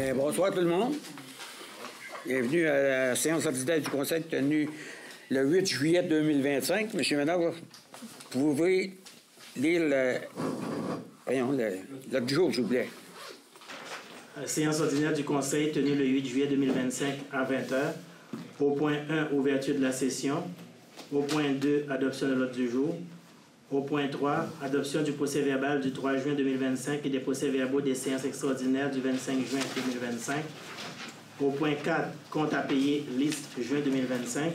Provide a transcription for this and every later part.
Bien, bonsoir tout le monde. Bienvenue à la séance ordinaire du Conseil tenue le 8 juillet 2025. Monsieur Ménard, vous pouvez lire l'ordre du jour, s'il vous plaît. Séance ordinaire du Conseil tenue le 8 juillet 2025 à 20h. Au point 1, ouverture de la session. Au point 2, adoption de l'ordre du jour. Au point 3, adoption du procès-verbal du 3 juin 2025 et des procès-verbaux des séances extraordinaires du 25 juin 2025. Au point 4, compte à payer, liste juin 2025.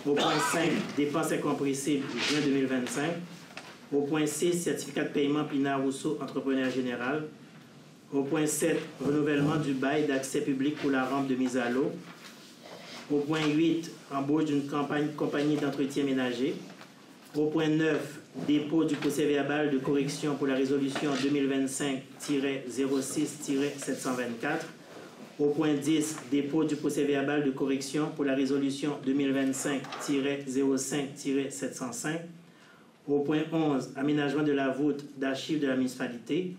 Au point 5, dépenses incompressibles juin 2025. Au point 6, certificat de paiement Pinard Rousseau, entrepreneur général. Au point 7, renouvellement du bail d'accès public pour la rampe de mise à l'eau. Au point 8, embauche d'une compagnie d'entretien ménager. Au point 9, dépôt du procès-verbal de correction pour la résolution 2025-06-724. Au point 10, dépôt du procès-verbal de correction pour la résolution 2025-05-705. Au point 11, aménagement de la voûte d'archives de la municipalité.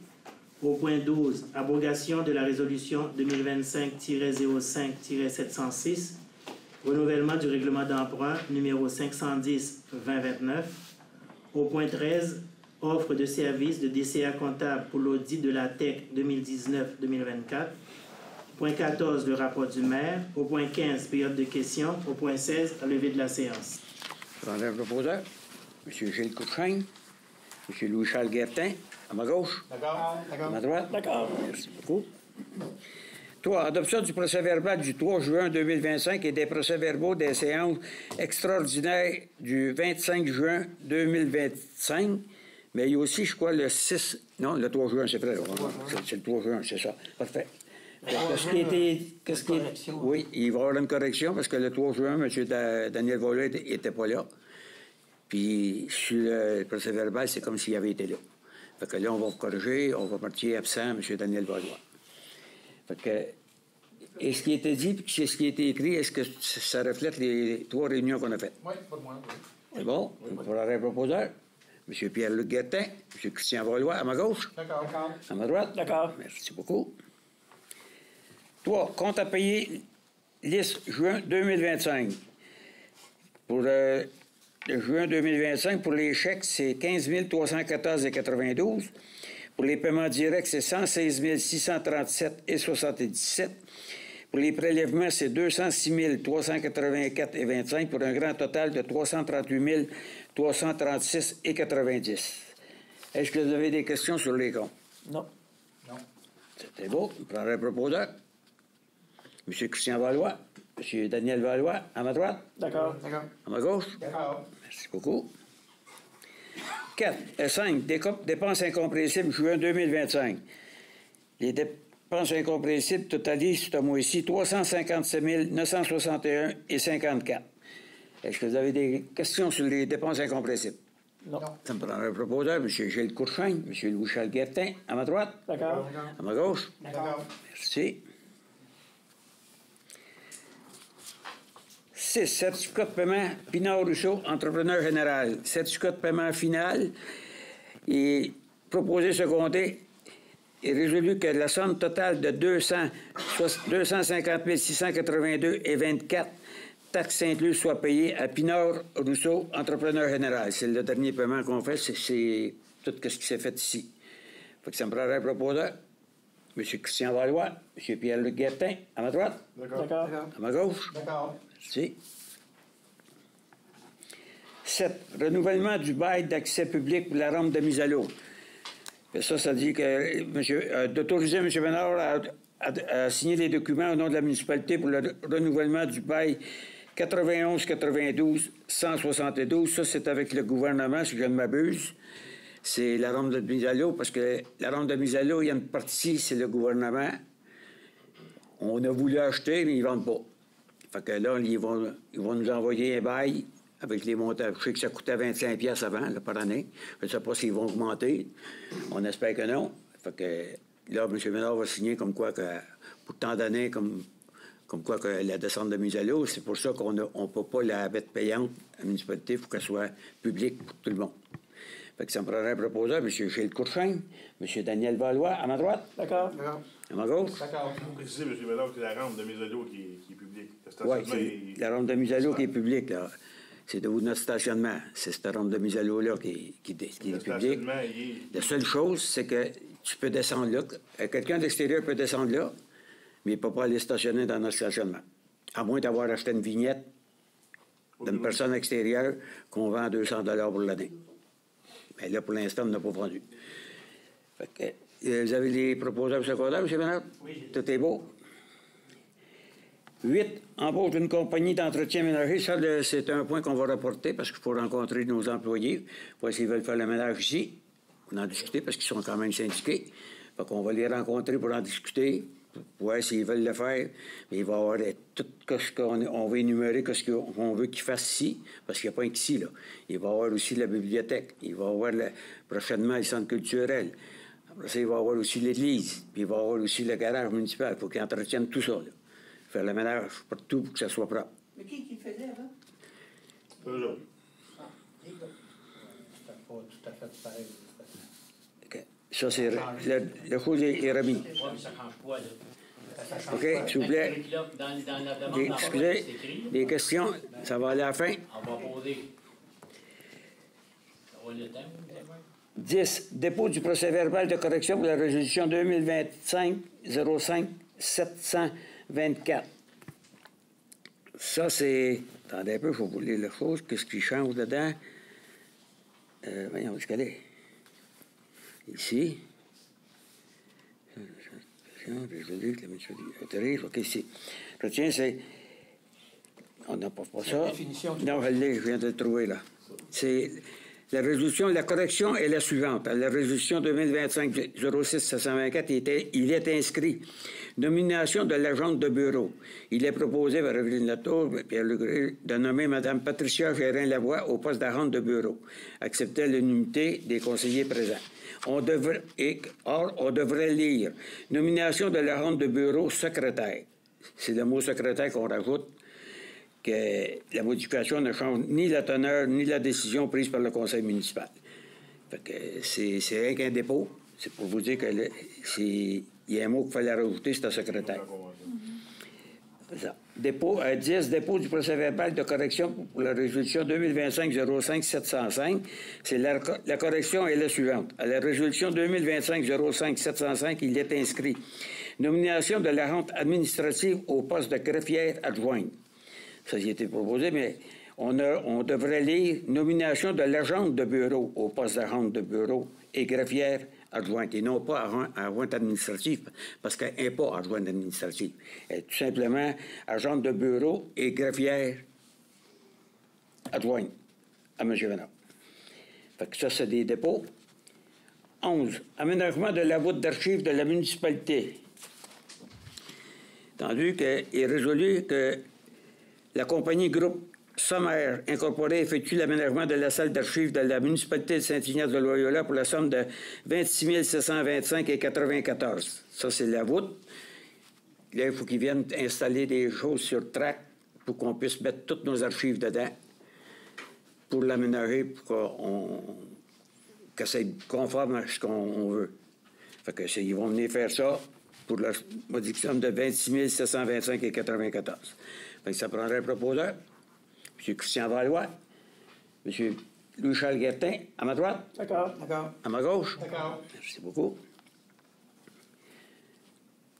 Au point 12, abrogation de la résolution 2025-05-706. Renouvellement du règlement d'emprunt numéro 510-2029. Au point 13, offre de services de DCA comptable pour l'audit de la TEC 2019-2024. Point 14, le rapport du maire. Au point 15, période de questions. Au point 16, la levée de la séance. Le proposeur, M. Gilles Couchain, M. Louis-Charles Guertin, à ma gauche. D'accord. À ma droite. D'accord. Merci beaucoup. 3. Adoption du procès-verbal du 3 juin 2025 et des procès-verbaux des séances extraordinaires du 25 juin 2025. Mais il y a aussi, je crois, le 6... Non, le 3 juin, c'est vrai. C'est le 3 juin, c'est ça. Parfait. Oui, il va y avoir une correction parce que le 3 juin, M. Daniel Valois n'était pas là. Puis, sur le procès-verbal, c'est comme s'il avait été là. Fait que là, on va corriger, on va partir absent M. Daniel Valois. Fait que, est-ce qui a été dit puis ce qui a été écrit, est-ce que ça reflète les 3 réunions qu'on a faites? Oui, pas de moins. Oui. C'est bon? Pour l'arrêt proposeur, M. Pierre-Luc Guertin, M. Christian Valois, à ma gauche. D'accord. À ma droite. D'accord. Merci beaucoup. 3. Compte à payer, liste juin 2025. Pour le juin 2025, pour les chèques, c'est 15 314,92. Pour les paiements directs, c'est 116 637,77. Pour les prélèvements, c'est 206 384,25 pour un grand total de 338 336,90. Est-ce que vous avez des questions sur les comptes? Non. C'était beau. Je prendrai le proposeur. M. Christian Valois, M. Daniel Valois, à ma droite. D'accord. À ma gauche. D'accord. Merci beaucoup. 5. Dépenses incompréhensibles juin 2025. Les dépenses incompréhensibles totalisent ce mois-ci 357 961,54. Est-ce que vous avez des questions sur les dépenses incompréhensibles? Non. Ça me prendra un proposeur, M. Gilles Couchain, M. Louis-Charles Guertin, à ma droite. D'accord. À ma gauche. D'accord. Merci. 6. Certificat de paiement Pinard Rousseau, entrepreneur général. Certificat de paiement final est proposé secondé et résolu que la somme totale de 250 682,24 taxes incluses soit payée à Pinard Rousseau, entrepreneur général. C'est le dernier paiement qu'on fait, c'est tout ce qui s'est fait ici. Fait que ça me prendrait un proposeur. M. Christian Valois, M. Pierre-Luc Guertin, à ma droite. D'accord. À ma gauche. D'accord. Merci. 7. Renouvellement du bail d'accès public pour la rampe de mise à l'eau. Ça dit que d'autoriser M. Ménard à signer les documents au nom de la municipalité pour le renouvellement du bail 91-92-172. Ça, c'est avec le gouvernement, si je ne m'abuse. C'est la rampe de mise à l'eau, parce que la rampe de mise à l'eau, il y a une partie, c'est le gouvernement. On a voulu acheter, mais ils ne vendent pas. Fait que là, ils vont nous envoyer un bail avec les montants. Je sais que ça coûtait 25$ avant, là, par année. Je ne sais pas s'ils vont augmenter. On espère que non. Fait que là, M. Ménard va signer comme quoi que, pour tant d'années, comme quoi que la descente de mise à l'eau, c'est pour ça qu'on ne peut pas la mettre payante à la municipalité. Il faut qu'elle soit publique pour tout le monde. Fait que ça me prendrait un proposeur, M. Gilles Courchain, M. Daniel Valois, à ma droite. D'accord. À ma gauche. D'accord. Vous précisez, M. Bédard, que c'est la rampe de Muselau qui est publique. Oui, c'est la rampe de Muselau qui est publique, là. C'est de notre stationnement. C'est cette rampe de Muselau-là qui est publique. La seule chose, c'est que tu peux descendre là. Quelqu'un d'extérieur peut descendre là, mais il ne peut pas aller stationner dans notre stationnement. À moins d'avoir acheté une vignette d'une personne extérieure qu'on vend à 200 $ pour l'année. Mais là, pour l'instant, on n'a pas vendu. Fait que, vous avez les proposeurs secondaires, M. Bernard? Oui. Tout est beau. 8. Embauche d'une compagnie d'entretien ménager. Ça, c'est un point qu'on va reporter parce qu'il faut rencontrer nos employés, voir s'ils veulent faire le ménage ici. On en discuter parce qu'ils sont quand même syndiqués. Fait qu'on va les rencontrer pour en discuter, pour voir s'ils veulent le faire. Mais il va y avoir tout ce qu'on va énumérer, ce qu'on veut qu'ils fassent ici, parce qu'il n'y a pas qu'ici, là. Il va y avoir aussi la bibliothèque. Il va y avoir prochainement le centre culturel. Après ça, il va y avoir aussi l'église. Puis il va y avoir aussi le garage municipal. Il faut qu'ils entretiennent tout ça, là. Faire le ménage partout pour que ça soit propre. Mais qui faisait avant? Toujours. Ah, c'était pas tout à fait pareil. Okay. Ça, c'est le chose est remis. Oui, mais ça change quoi, là? OK, s'il vous plaît. Dans la demande d'emploi, Excusez, c'est écrit. des questions, ça va aller à la fin. On va poser. Ça va le temps. 10. Dépôt du procès-verbal de correction pour la résolution 2025-05-724. Ça, c'est... Attendez un peu, il faut vous lire la chose. Qu'est-ce qui change dedans? Voyons, où est-ce qu'elle est? Ici. OK, ici. Retiens, c'est... On n'a pas ça. Non, je l'ai, je viens de le trouver, là. C'est... La résolution, la correction est la suivante. À la résolution 2025-06-724, il est inscrit nomination de l'agente de bureau. Il est proposé par Evelyne Latour, Pierre Legré, de nommer Mme Patricia Gérin-Lavoie au poste d'agente de bureau. Accepter l'unité des conseillers présents. On devrait lire nomination de l'agente de bureau secrétaire. C'est le mot secrétaire qu'on rajoute, que la modification ne change ni la teneur ni la décision prise par le conseil municipal. Fait que c'est rien qu'un dépôt. C'est pour vous dire qu'il y a un mot qu'il fallait rajouter, c'est un secrétaire. Ça. Dépôt, 10, dépôt du procès-verbal de correction pour la résolution 2025-05-705. C'est la correction est la suivante. À la résolution 2025-05-705, il est inscrit nomination de la rente administrative au poste de greffière adjointe. Ça y a été proposé, mais on devrait lire nomination de l'agente de bureau au poste d'agente de bureau et greffière adjointe, et non pas adjointe administrative, parce qu'elle n'est pas adjointe administrative. Elle est tout simplement agente de bureau et greffière adjointe à M. Venard. Fait que ça, c'est des dépôts. 11. Aménagement de la voûte d'archives de la municipalité. Entendu qu'il est résolu que la compagnie Groupe Sommaire Incorporée effectue l'aménagement de la salle d'archives de la municipalité de Saint-Ignace-de-Loyola pour la somme de 26 725,94. Ça, c'est la voûte. Là, il faut qu'ils viennent installer des choses sur track pour qu'on puisse mettre toutes nos archives dedans pour l'aménager, pour que ça soit conforme à ce qu'on veut. Fait que ils vont venir faire ça pour la modification de 26 725,94. Fait que ça prendrait un proposeur. M. Christian Valois, M. Louis-Charles Guertin, à ma droite. D'accord. À ma gauche. D'accord. Merci beaucoup.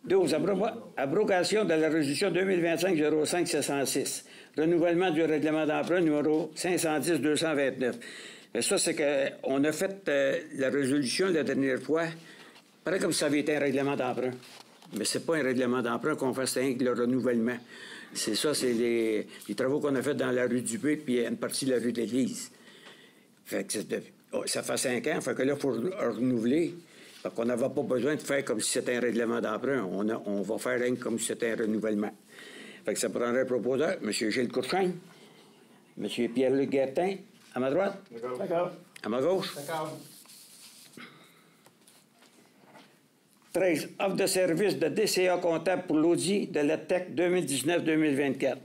12. Abrogation de la résolution 2025-05-706. Renouvellement du règlement d'emprunt numéro 510-229. Et ça, c'est qu'on a fait la résolution la dernière fois, pareil comme si ça avait été un règlement d'emprunt. Mais c'est pas un règlement d'emprunt qu'on fasse avec le renouvellement. C'est ça, c'est les travaux qu'on a fait dans la rue Dubé puis une partie de la rue de l'Église. Fait que ça fait 5 ans, fait que là, il faut renouveler. Fait qu'on n'avait pas besoin de faire comme si c'était un règlement d'emprunt. On va faire rien comme si c'était un renouvellement. Fait que ça prendrait un proposeur, M. Gilles Courchain, M. Pierre-Luc Guertin, à ma droite. D'accord. À ma gauche. D'accord. 13. Offre de service de DCA comptable pour l'audit de la TEC 2019-2024.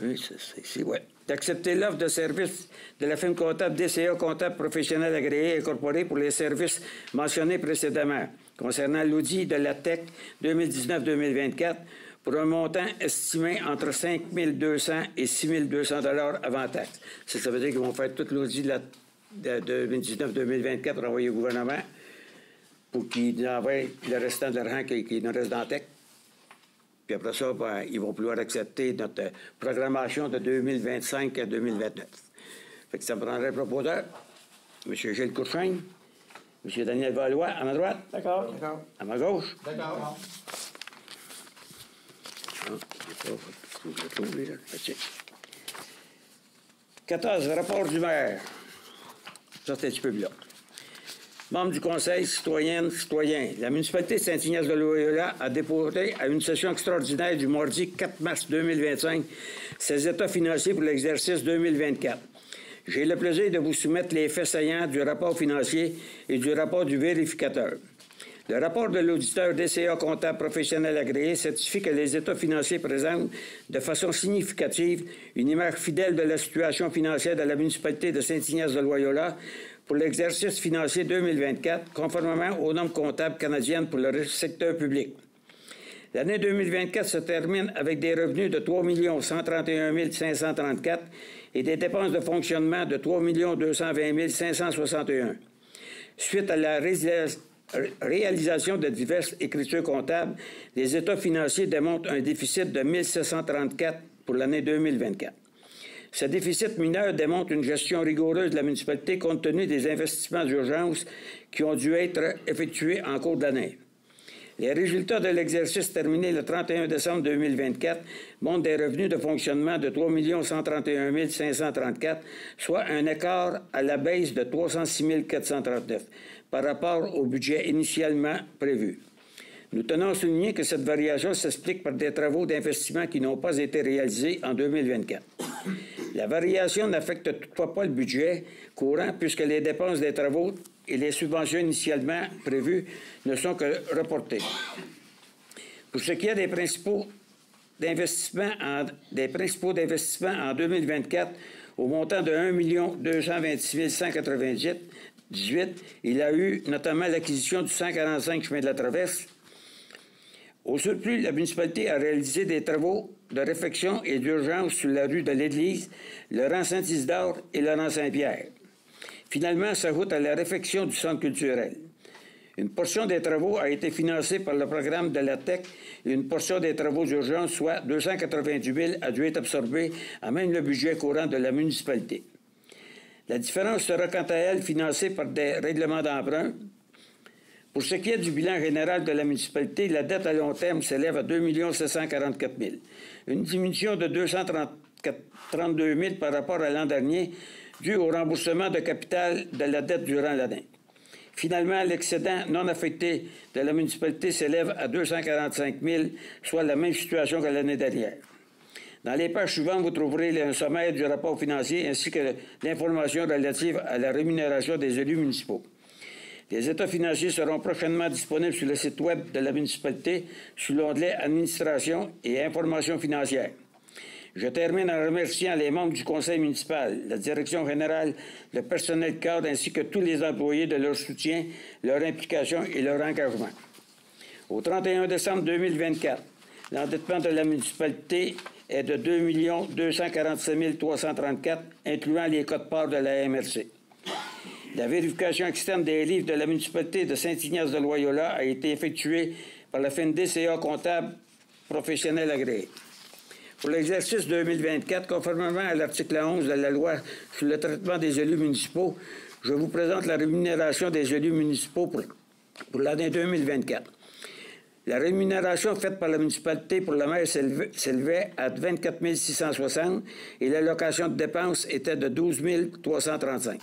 Oui, c'est ici, oui. d'accepter l'offre de service de la firme comptable DCA Comptable Professionnel Agréé Incorporé pour les services mentionnés précédemment concernant l'audit de la TEC 2019-2024 pour un montant estimé entre 5 200 et 6 200 $ avant taxe. Ça veut dire qu'ils vont faire tout l'audit de 2019-2024 envoyé au gouvernement pour qu'ils envoient le restant de l'argent qui nous reste dans la TEC. Puis après ça, ben, ils vont pouvoir accepter notre programmation de 2025 à 2029. Fait que ça me prendrait le proposeur, M. Gilles Courchaine, M. Daniel Valois, à ma droite. D'accord. À ma gauche. D'accord. Ah, je le trouve, là. 14. Rapport du maire. Ça, c'est un petit peu blanc. Membre du Conseil citoyen, la municipalité de Saint-Ignace-de-Loyola a déposé à une session extraordinaire du mardi 4 mars 2025 ses états financiers pour l'exercice 2024. J'ai le plaisir de vous soumettre les faits saillants du rapport financier et du rapport du vérificateur. Le rapport de l'auditeur DCA Comptable Professionnel Agréé certifie que les états financiers présentent de façon significative une image fidèle de la situation financière de la municipalité de Saint-Ignace-de-Loyola pour l'exercice financier 2024, conformément aux normes comptables canadiennes pour le secteur public. L'année 2024 se termine avec des revenus de 3 131 534 et des dépenses de fonctionnement de 3 220 561. Suite à la réalisation de diverses écritures comptables, les états financiers démontrent un déficit de 1 734 pour l'année 2024. Ce déficit mineur démontre une gestion rigoureuse de la municipalité compte tenu des investissements d'urgence qui ont dû être effectués en cours d'année. Les résultats de l'exercice terminé le 31 décembre 2024 montrent des revenus de fonctionnement de 3 131 534, soit un écart à la baisse de 306 439 par rapport au budget initialement prévu. Nous tenons à souligner que cette variation s'explique par des travaux d'investissement qui n'ont pas été réalisés en 2024. La variation n'affecte toutefois pas le budget courant puisque les dépenses des travaux et les subventions initialement prévues ne sont que reportées. Pour ce qui est des principaux d'investissement en 2024, au montant de 1 226 198, il y a eu notamment l'acquisition du 145 chemin de la Traverse. Au surplus, la municipalité a réalisé des travaux de réfection et d'urgence sur la rue de l'Église, le rang Saint-Isidore et le rang Saint-Pierre. Finalement, s'ajoute à la réfection du centre culturel. Une portion des travaux a été financée par le programme de la TEC et une portion des travaux d'urgence, soit 288 000, a dû être absorbée à même le budget courant de la municipalité. La différence sera quant à elle financée par des règlements d'emprunt. Pour ce qui est du bilan général de la municipalité, la dette à long terme s'élève à 2 744 000, une diminution de 232 000 par rapport à l'an dernier, due au remboursement de capital de la dette durant l'année. Finalement, l'excédent non affecté de la municipalité s'élève à 245 000, soit la même situation que l'année dernière. Dans les pages suivantes, vous trouverez un sommaire du rapport financier ainsi que l'information relative à la rémunération des élus municipaux. Les états financiers seront prochainement disponibles sur le site Web de la municipalité sous l'onglet « Administration et information financière ». Je termine en remerciant les membres du conseil municipal, la direction générale, le personnel cadre ainsi que tous les employés de leur soutien, leur implication et leur engagement. Au 31 décembre 2024, l'endettement de la municipalité est de 2 247 334, incluant les quotes-parts de la MRC. La vérification externe des livres de la municipalité de Saint-Ignace-de-Loyola a été effectuée par la firme DCA Comptable Professionnel Agréé. Pour l'exercice 2024, conformément à l'article 11 de la loi sur le traitement des élus municipaux, je vous présente la rémunération des élus municipaux pour l'année 2024. La rémunération faite par la municipalité pour le maire s'élevait à 24 660 et l'allocation de dépenses était de 12 335.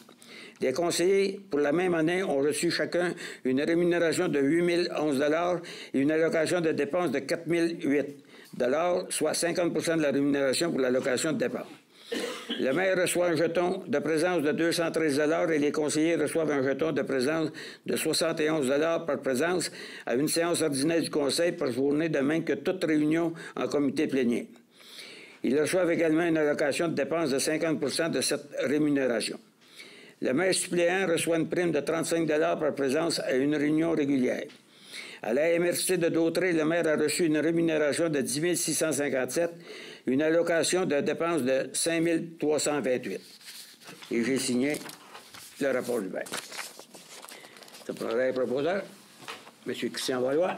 Les conseillers, pour la même année, ont reçu chacun une rémunération de 8 011 $ et une allocation de dépenses de 4 008 $, soit 50 de la rémunération pour l'allocation de dépenses. Le maire reçoit un jeton de présence de 213 $ et les conseillers reçoivent un jeton de présence de 71 $ par présence à une séance ordinaire du conseil par journée, de même que toute réunion en comité plénier. Ils reçoivent également une allocation de dépenses de 50 de cette rémunération. Le maire suppléant reçoit une prime de 35 par présence à une réunion régulière. À la MRC de Dautrey, le maire a reçu une rémunération de 10 657, une allocation de dépenses de 5 328. Et j'ai signé le rapport du maire. Je prendrai un proposeur. M. Christian Valois.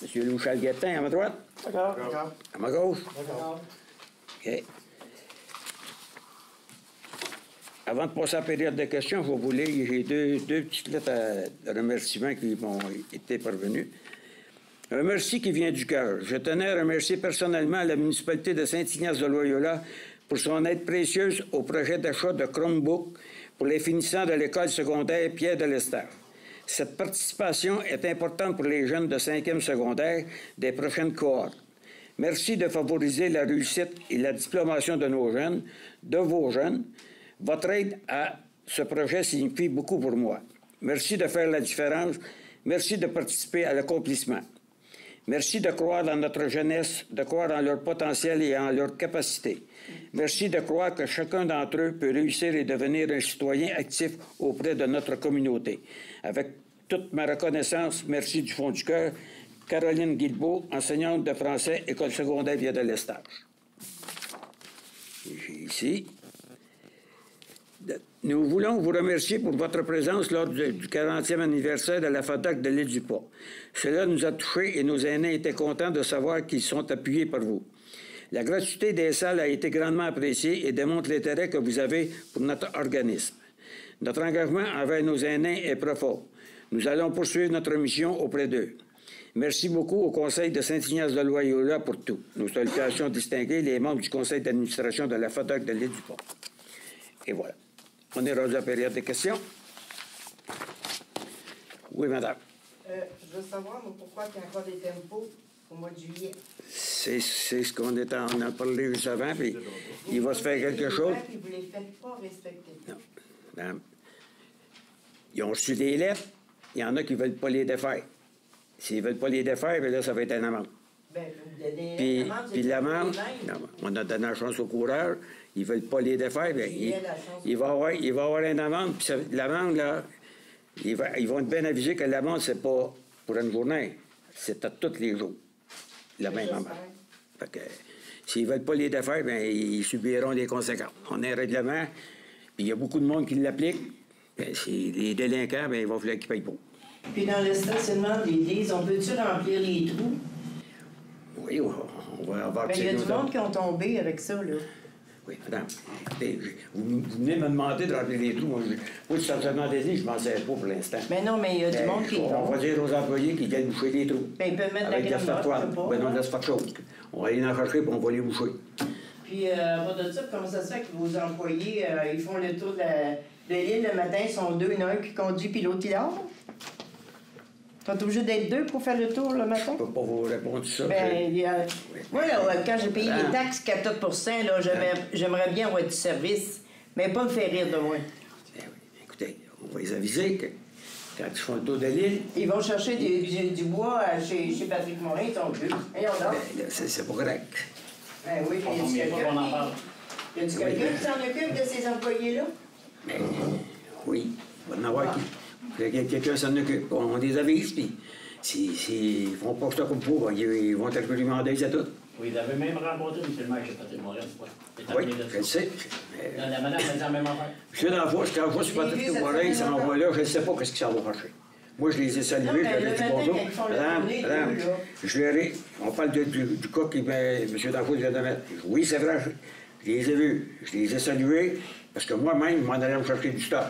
M. Louchal Guettin, à ma droite. D'accord. À ma gauche. D'accord. OK. Avant de passer à la période de questions, je vais vous lire, j'ai deux petites lettres de remerciements qui m'ont été parvenues. Un merci qui vient du cœur. Je tenais à remercier personnellement la municipalité de Saint-Ignace-de-Loyola pour son aide précieuse au projet d'achat de Chromebook pour les finissants de l'école secondaire Pierre de l'Estard. Cette participation est importante pour les jeunes de 5e secondaire des prochaines cohortes. Merci de favoriser la réussite et la diplomation de nos jeunes, de vos jeunes. Votre aide à ce projet signifie beaucoup pour moi. Merci de faire la différence. Merci de participer à l'accomplissement. Merci de croire dans notre jeunesse, de croire dans leur potentiel et en leur capacité. Merci de croire que chacun d'entre eux peut réussir et devenir un citoyen actif auprès de notre communauté. Avec toute ma reconnaissance, merci du fond du cœur, Caroline Guilbeault, enseignante de français, École secondaire Via de l'Estage. J'ai ici. Nous voulons vous remercier pour votre présence lors du 40e anniversaire de la FADOC de l'île du Pas. Cela nous a touchés et nos aînés étaient contents de savoir qu'ils sont appuyés par vous. La gratuité des salles a été grandement appréciée et démontre l'intérêt que vous avez pour notre organisme. Notre engagement envers nos aînés est profond. Nous allons poursuivre notre mission auprès d'eux. Merci beaucoup au Conseil de Saint-Ignace-de-Loyola pour tout. Nos salutations distinguées, les membres du Conseil d'administration de la FADOC de l'île du Pas. Et voilà. On est rendu à la période des questions. Oui, madame. Je veux savoir, moi, pourquoi il y a encore des tempos au mois de juillet. C'est ce qu'on est en a parlé juste avant, puis il va se faire quelque chose. Puis vous ne les faites pas respecter. Non. Madame. Ils ont reçu des lettres. Il y en a qui ne veulent pas les défaire. S'ils ne veulent pas les défaire, bien là, ça va être une amende. Bien, vous donnez Puis l'amende, on a donné la chance au coureur. Ils ne veulent pas les défaire. Bien, il va avoir une amende. Puis l'amende, là, ils vont être bien avisés que l'amende, c'est pas pour une journée. C'est à tous les jours. La même amende. Fait que s'ils ne veulent pas les défaire, bien, ils subiront les conséquences. On a un règlement, puis il y a beaucoup de monde qui l'applique. Les délinquants, bien, il va falloir qu'ils payent pour. Puis dans le stationnement de l'Église, on peut-tu remplir les trous? Oui, on va avoir... Bien, il y a du monde qui ont tombé avec ça, là. Oui, madame. Écoutez, vous venez me demander de remplir les trous. Moi, le stationnement des lits, je ne m'en sers pas pour l'instant. Mais non, mais il y a du monde qui... On va dire aux employés qu'ils viennent boucher les trous. Bien, ils peuvent mettre avec la l'asphalt graine froide. Ben non, l'asphalt chaude. On va aller en chercher et on va les boucher. Puis, à part de ça, comment ça se fait que vos employés, ils font le tour de l'île le matin, ils sont deux, il y en a un qui conduit puis l'autre qui dort? Ils sont obligés d'être deux pour faire le tour le matin? Je ne peux pas vous répondre ça. Ben, moi, là, quand j'ai payé les taxes 14 là, j'aimerais bien avoir du service, mais pas me faire rire de moi. Ben oui. Écoutez, on va les aviser que quand ils font le tour de l'île... Ils vont chercher du bois chez Patrick Morin, ils sont deux. Et on dort. Ben, c'est pas correct. Ben oui, mais y a quelqu'un qui s'en occupe de ces employés-là? Ben, oui, il va en avoir qui... Quelqu'un s'en occupe. On les avise, puis s'ils ne font pas ça comme vous, ils vont être réprimandés, c'est tout. Oui, vous avez même rencontré M. le maire chez Patrick Morin, c'est pas? Oui, je le sais. La madame faisait la même affaire. Monsieur Danfois, quand je vois sur Patrick Morin, il s'en va là, je ne sais pas qu'est-ce qu'ils s'en vont chercher. Moi, je les ai salués, Non, je leur ai dit bonjour. Madame, là. je leur ai... On parle du cas que M. Danfois vient de mettre. Oui, c'est vrai, je les ai vus. Je les ai salués, parce que moi-même, je m'en allais me chercher du stock.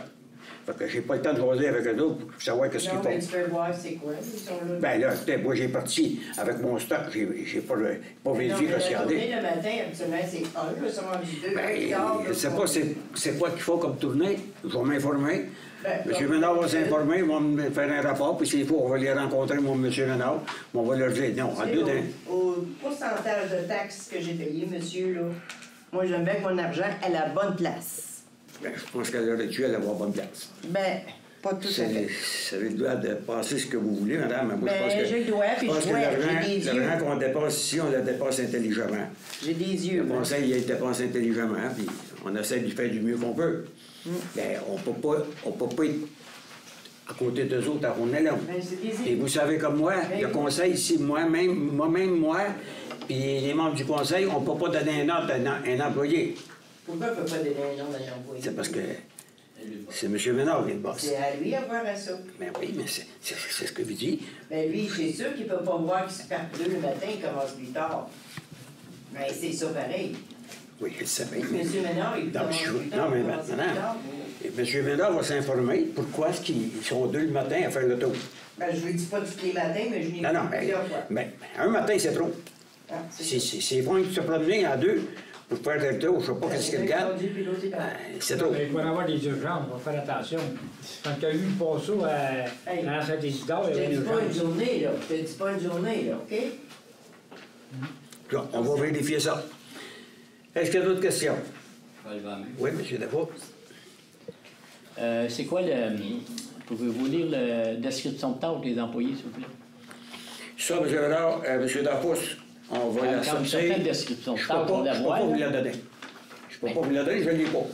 Fait que j'ai pas le temps de jaser avec eux autres pour savoir qu'est-ce qu'ils Non, font. mais tu peux voir c'est quoi, ils sont là. Ben là, écoutez, moi, j'ai parti avec mon stock. J'ai pas vérifié que c'est regardé. Le matin, habituellement, c'est un, ils sont rendus deux. Ben, je sais pas c'est quoi qu'il faut comme tournée. Je vais m'informer. M. Ménard va s'informer, il va me faire un rapport, puis s'il faut, on va les rencontrer, moi, M. Ménard, on va leur dire non. En deux temps. Au pourcentage de taxes que j'ai payé, monsieur, là, moi, j'aime bien que mon argent à la bonne place. Ben, je pense qu'elle aurait dû aller avoir bonne place. Ben, Pas tout à fait. Vous avez le droit de passer ce que vous voulez, madame. Moi, Ben, j'ai le droit, puis je vois, j'ai des yeux. l'argent qu'on dépasse ici, on le dépasse intelligemment. J'ai des yeux. Le moi. conseil, il dépasse intelligemment, puis on essaie de faire du mieux qu'on peut. Mais on peut pas être à côté d'eux autres à on est là. Ben, c'est des Et vous savez comme moi, le conseil ici, moi-même, puis les membres du conseil, on ne peut pas donner un ordre à un employé. Pourquoi on ne peut pas donner un nom d'un employé? C'est parce que c'est M. Ménard qui est le boss. C'est à lui à voir à ça. Mais oui, mais c'est ce que vous dites. Ben lui, c'est sûr qu'il ne peut pas voir qu'il se part 2 le matin, il commence plus tard. Mais c'est ça pareil. Oui, je sais bien. Monsieur Ménard, il Non, commence plus tard. mais il commence plus maintenant, tard. M. Ménard va s'informer pourquoi est-ce qu'ils sont 2 le matin à faire le tour. Ben, je ne le dis pas tous les matins, mais je l'ai Non, vu plusieurs fois. mais un matin, c'est trop. Ah, c'est ça. C'est bon de se promener à 2 pour faire le tour, je ne sais pas qu'est-ce qu'il regarde. C'est trop. Il va y avoir des urgences, on va faire attention. Quand il y a eu le passeau à Saint-Isidore, il y Je avait te une dis pas une urgence. journée, là. Je te dis pas une journée, là, OK? Là, on va vérifier ça. Est-ce qu'il y a d'autres questions? Je vais lever la main. Oui, M. Dafoe. C'est quoi le. Pouvez-vous lire la description de tâche des employés, s'il vous plaît? Ça, M. Ménard, M. Dafous, on va la Quand vous sortir. sortez une description de Je tâche, ne on la peux voit. pas vous là. la donner. Je ne peux pas vous la donner, je ne l'ai pas.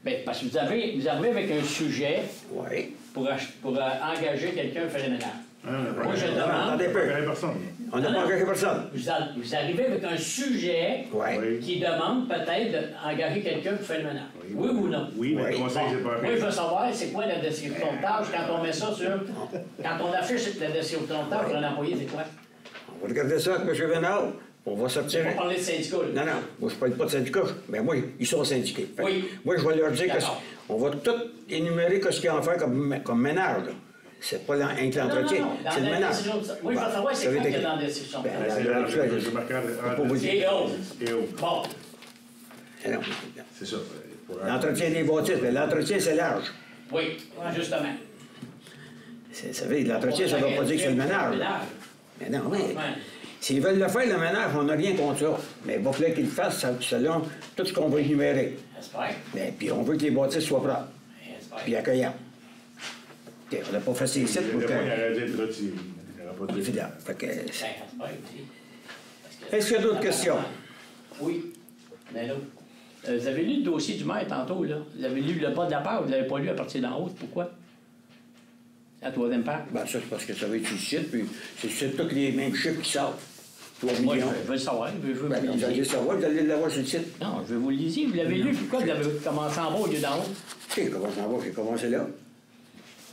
Bien, parce que vous arrivez avec un sujet Oui. pour engager quelqu'un à faire le ménage. Moi, je Non, demande. attendez un peu. Personne. On n'a Non, pas non. engagé personne. Vous arrivez avec un sujet Oui. qui demande peut-être d'engager quelqu'un pour faire le ménage. Oui ou non? Oui, mais Oui. le conseil, c'est pas Moi, je veux savoir, c'est quoi la description de tâche quand on met ça sur. Quand on affiche la description de tâche pour un employé, c'est quoi? On va regarder ça avec M. Ménard. On va Tu sortir. vas syndicat, là. Non, non, moi je ne parle pas de syndicat, mais moi, ils sont syndiqués. Fait que Oui. Moi, je vais leur dire D'accord. qu'on va tout énumérer ce qu'il y a à faire comme ménage. Là. C'est pas l'entretien, Dans c'est le la ménage. description de- Moi, je veux savoir, c'est Ça veut quoi qu'il y a dire- dans la description de Ben, tâche. C'est marqué Faut pas vous dire. Et autres. Et oh, Bon. Eh non. c'est ça. L'entretien des bâtisses, mais l'entretien, c'est large. Oui, justement. Ça veut dire, l'entretien, ça ne veut pas dire que c'est le ménage. Mais non, oui. S'ils veulent le faire, le ménage, on n'a rien contre ça. Mais il va falloir qu'ils le fassent selon tout ce qu'on va énumérer. J'espère. Mais puis on veut que les bâtisses soient propres, J'espère. puis accueillantes. OK, on n'a pas fait ces sites pour que... Il aurait dû être retiré. Il n'aurait pas dû. Évidemment. Fait que... Ben, j'espère aussi. Parce que- Est-ce qu'il y a d'autres questions? Oui. Mais là, vous avez lu le dossier du maire tantôt, là. Vous avez lu le bas de la page, vous n'avez pas lu à partir d'en haut. Pourquoi? La troisième page. Ben, ça, c'est parce que ça va être sur le site, puis c'est tous les mêmes chiffres qui sortent. 3 Moi, millions. je veux le savoir. Je veux Ben, vous vous allez le le savoir, vous allez l'avoir sur le site. Non, je veux vous le lisiez. Vous l'avez lu. Pourquoi vous avez commencé en bas au lieu d'en haut? J'ai commencé en bas, j'ai commencé là.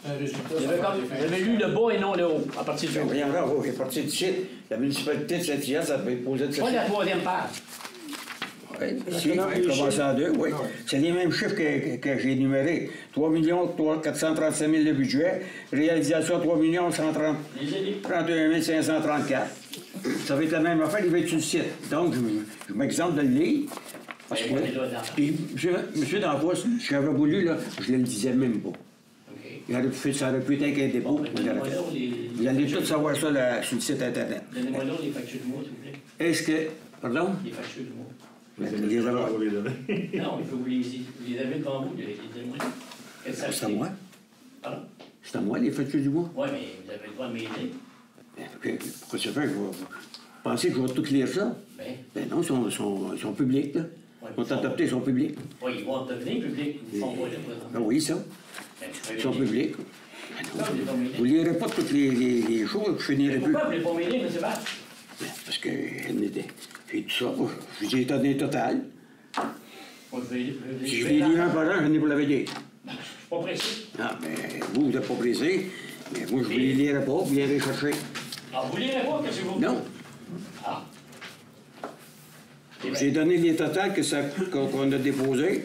Vous avez lu le bas et non le haut, à partir du haut. Voyons là, j'ai parti du site. La municipalité de Saint-Hyacinthe, ça devait poser de Pas la troisième page. Oui, si, j'ai commencé en 2, oui. C'est les mêmes chiffres que j'ai énumérés. 3 435 000 de budget, réalisation 3 131 534. Ça va être la même affaire, il va être sur le site. Donc, je m'exemple de le lire. Parce que, puis, monsieur D'Anvos, si j'avais voulu, là, je ne le disais même pas. Ça aurait pu être avec un dépôt. Vous allez tout savoir ça là, sur le site Internet. Donnez-moi donc les factures du mois, s'il vous plaît. Est-ce que... Pardon? Les factures du mois. Les avoir. Pour les donner. Non, il faut vous les avez devant vous, les donnez-moi. C'est à moi? Pardon? C'est à moi, les factures du mois? Oui, mais vous avez le droit de m'aider. Pourquoi ça fait que vous pensez que je vais tout lire ça? Ben, Ben non, ils sont publics, là. Ouais, Ils sont adoptés, ils sont publics. oui, ils vont devenir publics. Ils ne font pas, là, Ah présentement. oui, ça. Ben, je Ils sont vais m'aider. publics. Ben non, Non, je l'ai pas m'aider. vous ne lirez pas toutes les choses, je finirai plus. Pourquoi vous ne voulez pas m'aider, M. Bass? Parce que j'ai tout ça. Je vous ai donné total. Moi, je vais Si je l'ai lu un par an, je n'ai pas l'avais dit. Je ne suis pas précis. Ah, mais vous n'êtes pas pressé. Mais moi, je ne les lirai pas, vous irez chercher. Ah, vous ne lirez pas, qu'est-ce que vous... Non. Ah. J'ai donné les totals qu'on a déposés.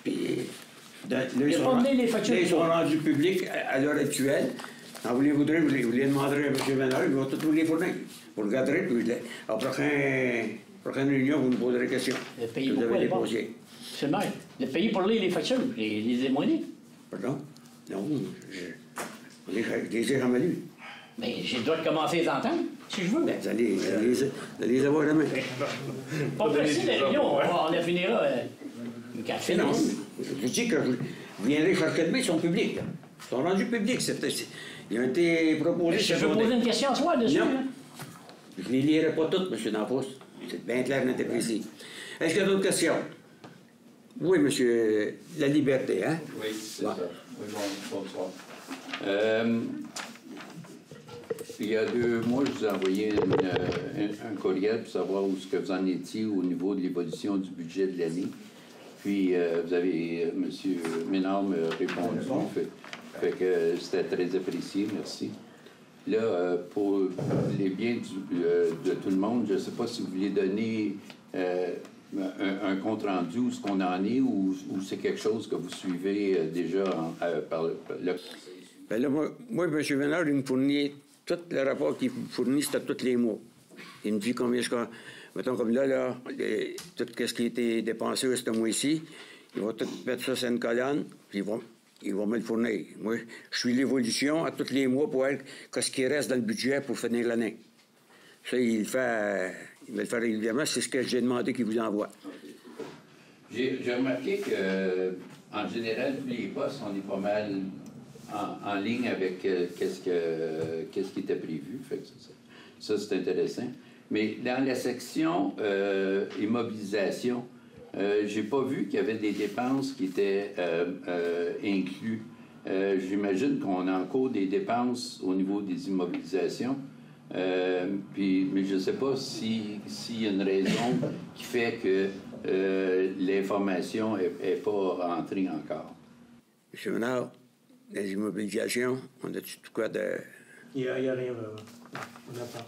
Puis, là, ils pas donné les factures ils du sont mois. rendus publics à l'heure actuelle. Quand vous les voudrez, vous les demanderez à M. Ménard, il va tout vous les fournir. Vous regarderez, puis à la prochaine réunion, vous nous poserez des questions. Le pays, que vous pourquoi avez elle est pas? déposées. C'est le maire. Le pays pour lire les factures, les émoigner. Pardon? Non, je les ai jamais lus. Mais j'ai le droit de commencer à les entendre, si je veux. Ben, vous allez les avoir jamais. Pas précis, la réunion. On la finira une café. Non, je dis que Vous viendrez chercher demain, ils sont publics. Là. Ils sont rendus publics. Ils ont été proposés. Je peux poser une question à soi dessus. Non. Là. Je ne les lirai pas toutes, M. Dampos. C'est bien clair, net et précis. Est-ce qu'il y a d'autres questions? Oui, monsieur. La liberté, hein? Oui, c'est Ouais. ça. Oui, bonsoir. Il y a 2 mois, je vous ai envoyé un courriel pour savoir où ce que vous en étiez au niveau de l'évolution du budget de l'année. Puis, vous avez, M. Ménard m'a répondu. Fait que c'était très apprécié, merci. Là, pour les biens de tout le monde, je ne sais pas si vous voulez donner un compte-rendu où ce qu'on en est ou c'est quelque chose que vous suivez déjà par le conseil. Bien là, moi, M. Ménard, il me fournit tout le rapport qu'il me fournit, c'était tous les mois. Il me dit combien mettons comme là, tout ce qui a été dépensé ce mois-ci, il va tout mettre ça sur une colonne, puis il va me le fournir. Moi, je suis l'évolution à tous les mois pour voir ce qui reste dans le budget pour finir l'année. Ça, il me le fait régulièrement. C'est ce que j'ai demandé qu'il vous envoie. J'ai remarqué que, en général, tous les postes, on est pas mal en ligne avec qu'est-ce qui était prévu. Fait que ça c'est intéressant. Mais dans la section immobilisation, j'ai pas vu qu'il y avait des dépenses qui étaient incluses. J'imagine qu'on a encore des dépenses au niveau des immobilisations. Mais je ne sais pas s'il y a une raison qui fait que l'information n'est pas rentrée encore. M. Ménard, les immobilisations, on a-tu tout quoi de... Il n'y a rien vraiment. On n'a pas.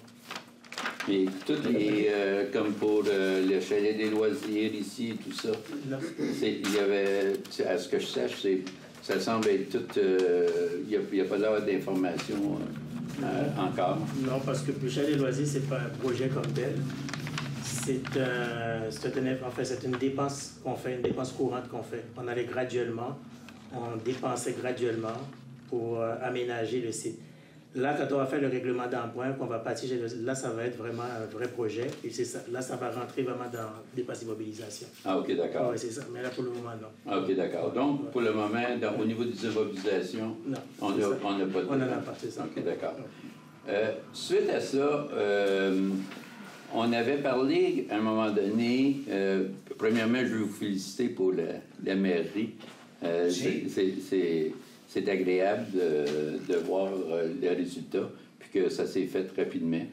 Mais toutes les, comme pour le chalet des loisirs ici et tout ça, il y avait, à ce que je sache, ça semble être tout, il n'y a pas l'air d'information encore. Non, parce que le chalet des loisirs, c'est pas un projet comme tel. C'est une dépense qu'on fait, une dépense courante qu'on fait. On allait graduellement, on dépensait graduellement pour aménager le site. Là, quand on va faire le règlement d'emprunt, qu'on va partir, là, ça va être vraiment un vrai projet. Et c'est ça. Là, ça va rentrer vraiment dans dépenses immobilisation. Ah, OK, d'accord. Oui, c'est ça. Mais là, pour le moment, non. Ah, OK, d'accord. Donc, pour le moment, au niveau des immobilisations, non, on n'a pas de... On n'en a pas, c'est ça. OK, d'accord. Suite à ça, on avait parlé à un moment donné, premièrement, je veux vous féliciter pour la mairie. C'est agréable de voir les résultats, puis que ça s'est fait rapidement.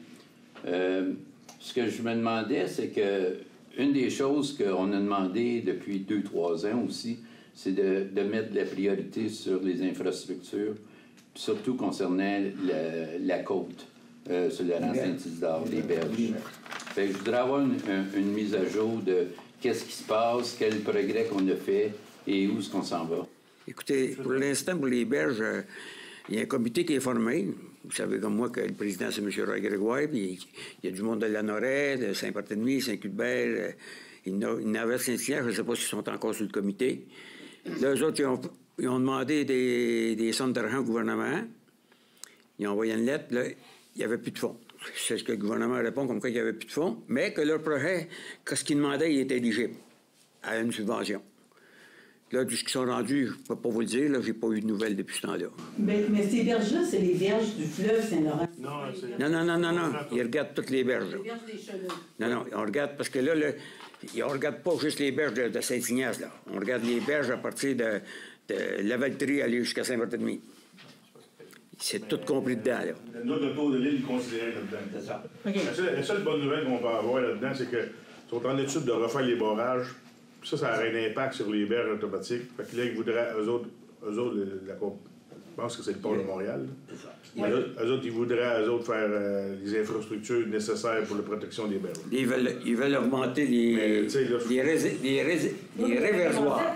Ce que je me demandais, c'est que une des choses qu'on a demandé depuis 2-3 ans aussi, c'est de mettre de la priorité sur les infrastructures, surtout concernant la côte, sur la rang Saint-Isidore, les berges. Fait que je voudrais avoir une mise à jour de qu'est-ce qui se passe, quel progrès qu'on a fait et où est-ce qu'on s'en va. Écoutez, pour l'instant, pour les berges, il y a un comité qui est formé. Vous savez comme moi que le président, c'est M. Roy Grégoire, puis il y a du monde de la Noret, de Saint-Barthélemy, Saint-Cuthbert, il y en avait Saint-Hilaire, je ne sais pas s'ils sont encore sur le comité. Là, eux autres, ils ont demandé des sommes d'argent au gouvernement. Ils ont envoyé une lettre, là, il n'y avait plus de fonds. C'est ce que le gouvernement répond, comme quoi il n'y avait plus de fonds, mais que leur projet, que ce qu'ils demandaient, il était éligible à une subvention. Là, de ce qu'ils sont rendus, je ne peux pas vous le dire, là, j'ai pas eu de nouvelles depuis ce temps-là. Mais ces berges-là, c'est les berges du fleuve Saint-Laurent. Non. Ils regardent toutes les berges. Les berges des chenaux. Non, on regarde, parce que là, on ne regarde pas juste les berges de Saint-Ignace, là. On regarde les berges à partir de Lavaltrie aller jusqu'à Saint-Barthélemy. C'est tout compris dedans, là. Nous, le tour de l'île est considéré là-dedans. C'est ça. La seule bonne nouvelle qu'on peut avoir là-dedans, c'est qu'ils sont en étude de refaire les barrages. Ça aurait un impact sur les berges automatiques. Fait que là, ils voudraient, eux autres je pense que c'est le port de Montréal. Eux autres, ils voudraient, faire les infrastructures nécessaires pour la protection des berges. Ils veulent augmenter les réversoirs.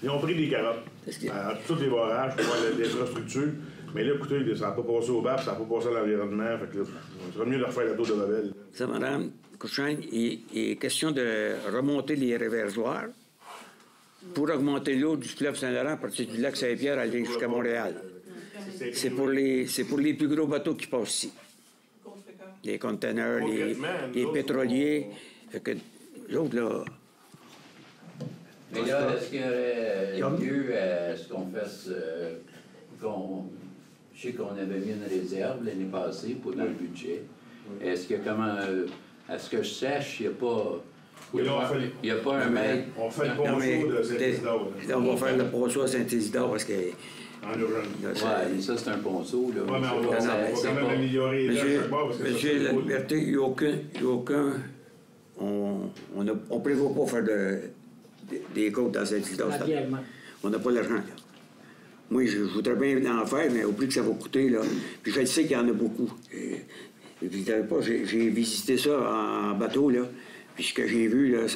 Ils ont pris des carottes à tous les barrages pour avoir des infrastructures. Mais là, écoutez, ça n'a pas passé au BAP, ça n'a pas passé à l'environnement. Fait que là, il serait mieux de refaire la tour de Babel. Ça, Mme Couchin, il est question de remonter les réversoirs pour augmenter l'eau du fleuve Saint-Laurent à partir du lac Saint-Pierre à aller jusqu'à Montréal. C'est pour les plus gros bateaux qui passent ici. Les conteneurs, les pétroliers. Fait que l'autre, là, Mais là, est-ce qu'il y aurait lieu à ce qu'on fasse... je sais qu'on avait mis une réserve l'année passée pour dans le budget. Est-ce que, à ce que je sache, il n'y a pas... Il n'y a pas un maître... On fait le ponceau de Saint-Isidore. Là, on va faire le ponceau à Saint-Isidore parce que... En urgence. Oui, ça, c'est un ponceau. Oui, mais on va quand même améliorer les chaque bord. Monsieur La Liberté, il n'y a aucun... On ne prévoit pas faire des côtes dans Saint-Isidore. On n'a pas l'argent, là. Moi, je voudrais bien en faire, mais au prix que ça va coûter, là. Puis je sais qu'il y en a beaucoup. Et vous savez pas, j'ai visité ça en bateau, là. Puis ce que j'ai vu, là,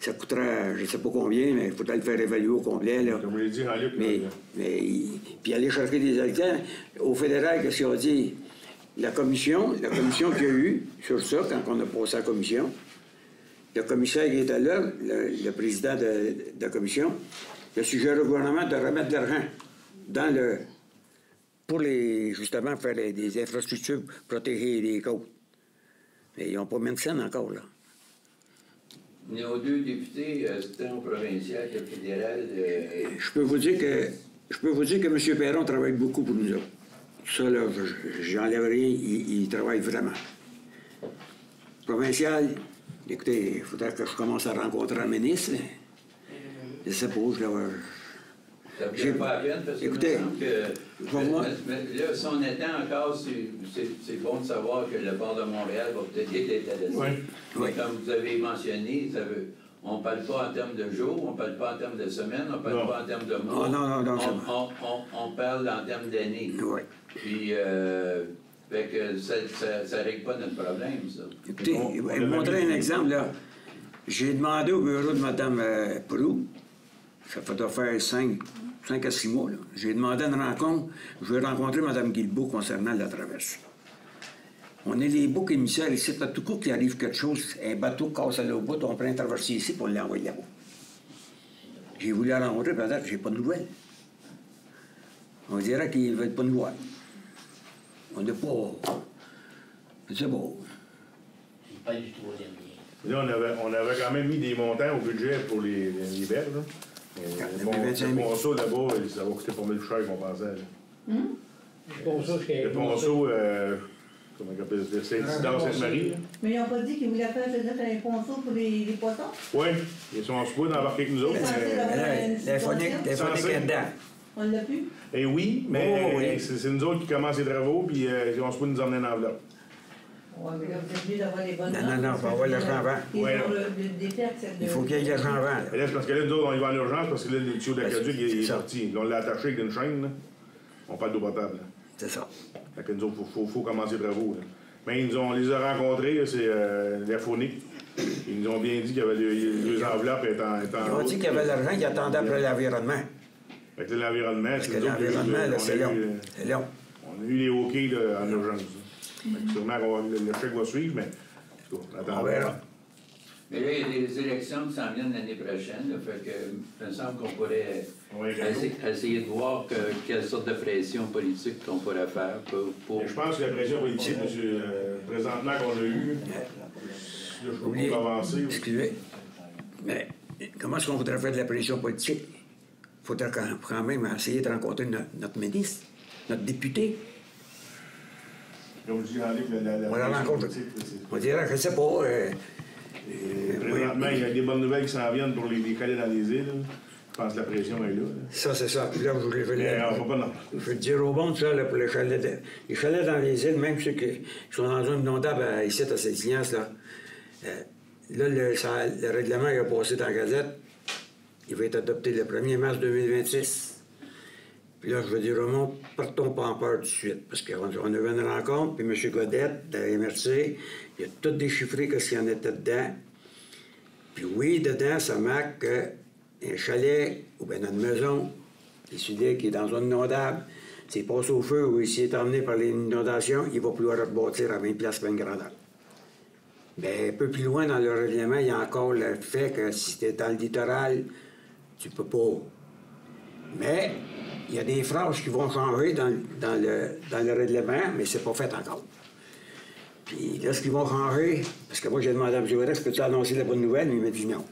ça coûterait, je ne sais pas combien, mais il faudrait le faire évaluer au complet, là. Comme vous l'avez dit, en Luc, puis aller chercher des habitants. Au fédéral, qu'est-ce qu'ils ont dit? La commission qu'il y a eu sur ça, quand on a passé la commission, le commissaire qui était là, le président de la commission, il a suggéré au gouvernement de remettre de l'argent pour justement faire des infrastructures, protéger les côtes. Mais ils n'ont pas mis de scène encore, là. Nos deux députés, c'était au provincial et au fédéral. Je peux vous dire que M. Perron travaille beaucoup pour nous autres. Ça, là, j'enlève rien, il travaille vraiment. Provincial, écoutez, il faudrait que je commence à rencontrer un ministre. Je sais pas, je l'avais... Ça ne fait pas la peine parce que écoutez, là, si on était encore, c'est bon de savoir que le port de Montréal va peut-être être intéressé. Oui. Mais comme vous avez mentionné, on ne parle pas en termes de jours, on ne parle pas en termes de semaines, on ne parle pas en termes de mois. On parle en termes d'années. Oui. Puis, fait que ça ne règle pas notre problème, ça. Écoutez, je vais vous montrer un exemple, là. J'ai demandé au bureau de Mme Proulx, ça doit faire 5 à 6 mois, là. J'ai demandé une rencontre. Je vais rencontrer Mme Guilbeault concernant la traversée. On est les boucs émissaires ici. À tout coup qu'il arrive quelque chose, un bateau casse à l'autre bout, on prend un traversier ici pour l'envoyer là-bas. J'ai voulu la rencontrer, peut-être, j'ai pas de nouvelles. On dirait qu'ils ne veulent pas nous voir. On n'est pas... C'est beau. Pas du troisième lien. Là, on avait quand même mis des montants au budget pour les berges, là. Le ponceau là-bas, ça va coûter pas mal plus cher qu'on pensait. Le ponceau, comment on appelle ça, Saint-Isidore, Sainte-Marie. Mais ils n'ont pas dit qu'ils voulaient faire un ponceau pour les poissons? Oui, ils sont en soi d'embarquer avec nous autres. L'inphonique est dedans. On l'a plus? Eh oui, mais c'est nous autres qui commencent les travaux, puis ils ont supposé nous emmener une enveloppe. Oui, mais là, vous êtes obligé d'avoir les bonnes notes. Non, il faut avoir l'argent avant. Il faut qu'il y ait l'argent avant. Et là, c'est parce que là, nous autres, on y va en urgence, parce que là, le tuyau d'aquaduc, il est sorti. Là, on l'a attaché avec une chaîne, là. On parle d'eau potable. C'est ça. Fait que nous autres, il faut commencer les travaux, là. Mais on les a rencontrés, c'est la phonique. Ils nous ont bien dit qu'il y avait deux enveloppes étant Ils ont dit qu'il y avait l'argent, ils attendaient après l'environnement. Fait que l'environnement, parce que l'environnement, c'est long. C'est long. On a eu les hockey en urgence. Sûrement le chèque va suivre, mais on verra. Mais là, il y a des élections qui s'en viennent l'année prochaine. Là, fait que, il me semble qu'on pourrait essayer de voir quelle sorte de pression politique qu'on pourrait faire pour... Je pense que la pression politique, présentement, qu'on a eue, je ne peux pas avancer. Excusez, mais comment est-ce qu'on voudrait faire de la pression politique? Il faudrait quand même essayer de rencontrer notre ministre, notre député. Comme je dis, la rencontre. On dirait, je ne sais pas. Présentement, il y a des bonnes nouvelles qui s'en viennent pour les chalets dans les îles. Je pense que la pression est là. Ça, c'est ça. Puis là, je veux dire au monde, ça, là, pour les chalets dans les îles, même ceux qui sont dans une inondable ici, à Saint-Ignace, là, le règlement il a passé dans la Gazette. Il va être adopté le 1er mars 2026. Puis là, je veux dire au monde, partons pas en peur tout de suite, parce qu'on a eu une rencontre, puis M. Godette, de la MRC, il a tout déchiffré ce qu'il y en était dedans. Puis oui, dedans, ça marque qu'un chalet ou bien une maison, décidé qui est dans une inondable, s'il passe au feu ou s'il est emmené par les inondations, il va pouvoir rebâtir à 20 places 20 grandeur. Bien, un peu plus loin dans le règlement, il y a encore le fait que si tu es dans le littoral, tu peux pas. Mais il y a des phrases qui vont changer dans le règlement, mais c'est pas fait encore. Puis là, ce qu'ils vont changer, parce que moi, j'ai demandé à M. Godette, peux-tu annoncer la bonne nouvelle? Mais il m'a dit non.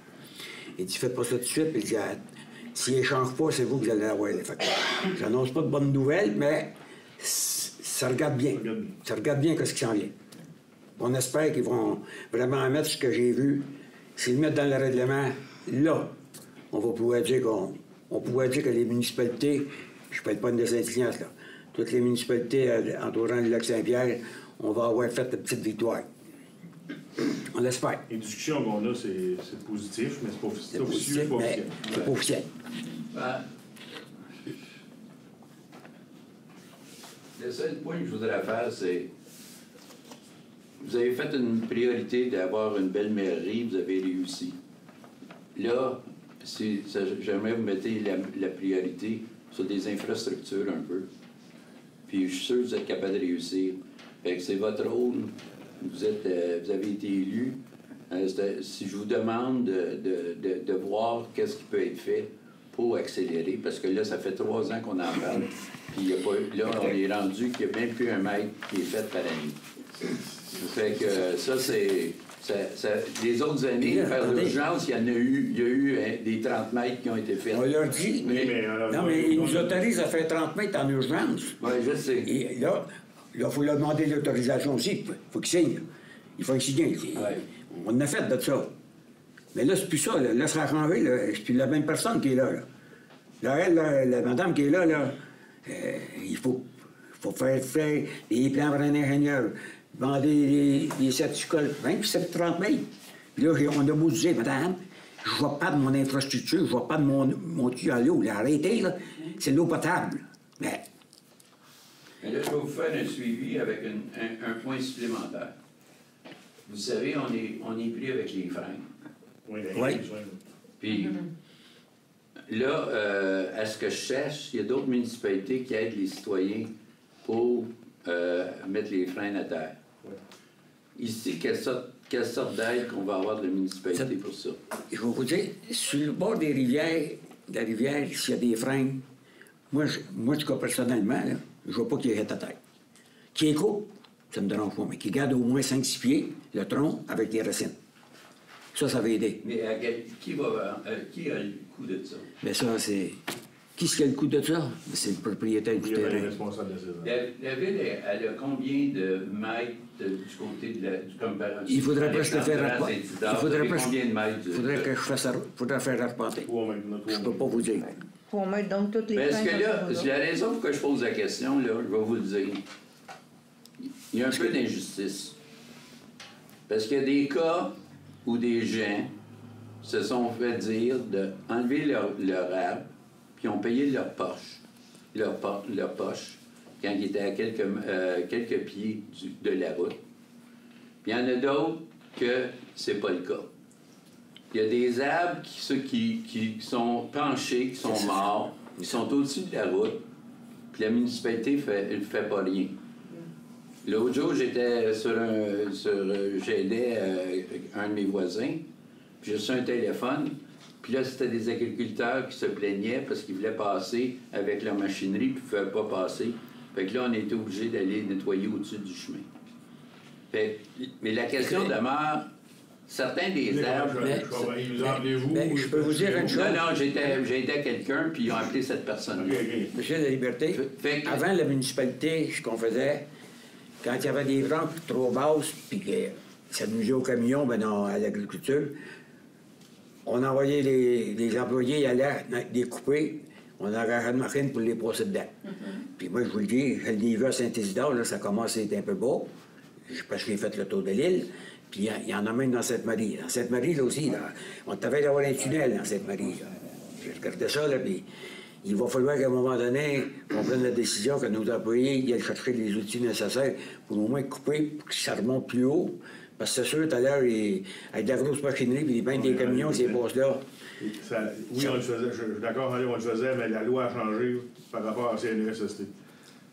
Il dit, faites pas ça tout de suite. Puis il dit, s'il n'échange pas, c'est vous que vous allez avoir les factures. J'annonce pas de bonnes nouvelles, mais ça regarde bien. Ça regarde bien ce qui s'en vient. On espère qu'ils vont vraiment mettre ce que j'ai vu. S'ils le mettent dans le règlement, là, on va pouvoir dire que les municipalités, je ne parle pas de Saint-Ignace, là, toutes les municipalités entourant le lac Saint-Pierre, on va avoir fait une petite victoire. On l'espère. Les discussions qu'on a, c'est positif, mais c'est pas officiel. C'est pas officiel. Ben, le seul point que je voudrais faire, c'est vous avez fait une priorité d'avoir une belle mairie, vous avez réussi. Là, j'aimerais vous mettre la priorité sur des infrastructures un peu. Puis je suis sûr que vous êtes capable de réussir. Fait que c'est votre rôle. Vous avez été élu. Si je vous demande de voir qu'est-ce qui peut être fait pour accélérer, parce que là, ça fait 3 ans qu'on en parle, puis là, on est rendu qu'il n'y a même plus un mètre qui est fait par année. Fait que ça, c'est... les autres années, par l'urgence, il y a eu des 30 mètres qui ont été faits. On leur dit, mais ils nous autorisent à faire 30 mètres en urgence. Oui, je sais. Et là, il faut leur demander l'autorisation aussi. Il faut qu'ils signent. Il faut qu'ils signent. Ouais. On en a fait de ça. Mais là, c'est plus ça. Là, ça a changé. C'est plus la même personne qui est là. Là, elle, la madame qui est là, il faut faire des plans pour un ingénieur, vendre des certificats, même si c'est 30 000. Puis là, on a beau dire, madame, je ne vois pas de mon infrastructure, je ne vois pas de mon tuyau à l'eau. Arrêtez, là, c'est de l'eau potable. Mais là, je vais vous faire un suivi avec un point supplémentaire. Vous savez, on est pris avec les freins. Oui. Puis, là, à ce que je cherche, il y a d'autres municipalités qui aident les citoyens pour mettre les freins à terre. Oui. Ici, quelle sorte d'aide qu'on va avoir de la municipalité pour ça? je vais vous dire, sur le bord des rivières, s'il y a des freins, moi, en tout cas, personnellement, là, je ne vois pas qu'il y ait à terre. Qui écoute, ça me dérange pas, mais qui garde au moins 5-6 pieds le tronc avec des racines. Ça va aider. Mais qui a le coût de ça? Mais ça, c'est... Qui est-ce qui a le coût de ça? C'est le propriétaire du terrain. Responsable de ça. La ville, elle a combien de mètres du côté du comparatif? Il faudrait presque faire arpenter. Combien de mètres? Faudrait faire arpenter. Je ne peux pas vous dire. Pour mettre donc toutes les Parce que plaintes là, dans ce la raison pour laquelle je pose la question, là, je vais vous le dire. Il y a un peu d'injustice. Parce qu'il y a des cas où des gens se sont fait dire d'enlever leur arbre, puis ont payé leur poche, quand ils étaient à quelques pieds de la route. Puis il y en a d'autres que c'est pas le cas. Il y a des arbres qui sont penchés, qui sont morts, qui sont au-dessus de la route, puis la municipalité ne fait pas rien. L'autre jour, j'étais j'aidais un de mes voisins, puis j'ai reçu un téléphone, puis là, c'était des agriculteurs qui se plaignaient parce qu'ils voulaient passer avec leur machinerie, puis ils ne pouvaient pas passer. Fait que là, on était obligé d'aller nettoyer au-dessus du chemin. Mais la question demeure, certains des arbres... Je peux vous dire une chose. Non, j'ai aidé quelqu'un, puis ils ont appelé cette personne-là. Monsieur de la Liberté, avant la municipalité, ce qu'on faisait, quand il y avait des branches trop basses, puis que ça nuisait au camion, à l'agriculture, on envoyait les employés, ils allaient découper, on arrachait une machine pour les passer dedans. Puis moi, je vous le dis, le niveau à Saint-Isidore, là, ça commence à être un peu bas, parce que j'ai fait le tour de l'île, puis il y en a même dans Sainte-Marie. Dans Sainte-Marie, là aussi, là, on t'avait d'avoir un tunnel dans Sainte-Marie. J'ai regardé ça, là, puis il va falloir qu'à un moment donné, on prenne la décision que nos employés ils aillent chercher les outils nécessaires pour au moins couper, pour que ça remonte plus haut. Parce que c'est sûr, tout à l'heure, avec de la grosse machinerie et des camions, ces passes-là. Oui, on le faisait. Je suis d'accord, on le faisait, mais la loi a changé par rapport à la CNESST.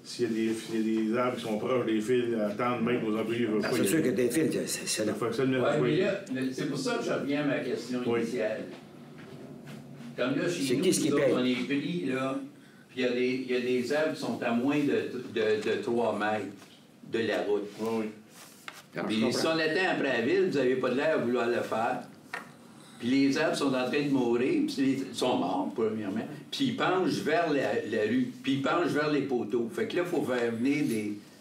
S'il y a des arbres qui sont proches des fils, attendre même nos employés ne veulent pas. C'est sûr que des fils, c'est là. C'est pour ça que je reviens à ma question initiale. Comme là, chez nous, on est pris, là, puis il y a des arbres qui sont à moins de 3 mètres de la route. Oui. Puis si on était après la ville, vous n'avez pas de l'air à vouloir le faire. Puis puis les arbres sont en train de mourir, puis ils sont morts, premièrement, puis ils penchent vers la rue, puis ils penchent vers les poteaux. Fait que là, il faut faire venir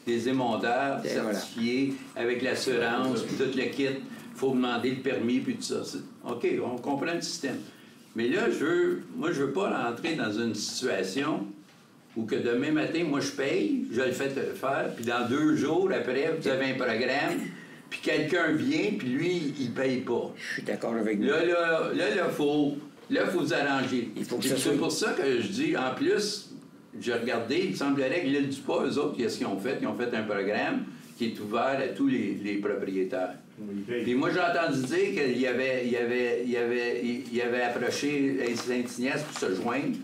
des émondeurs certifiés avec l'assurance, puis tout le kit. Il faut demander le permis, puis tout ça. OK, on comprend le système. Mais là, je veux pas rentrer dans une situation où que demain matin, moi, je paye, je le fais faire, puis dans 2 jours après, vous avez un programme, puis quelqu'un vient, puis lui, il paye pas. Je suis d'accord avec vous. Là, faut vous arranger. C'est pour ça que je dis, en plus, j'ai regardé, il semblerait que l'île du Pas, eux autres, qu'est-ce qu'ils ont fait? Ils ont fait un programme qui est ouvert à tous les propriétaires. Puis moi, j'ai entendu dire qu'il avait approché Saint-Ignace pour se joindre.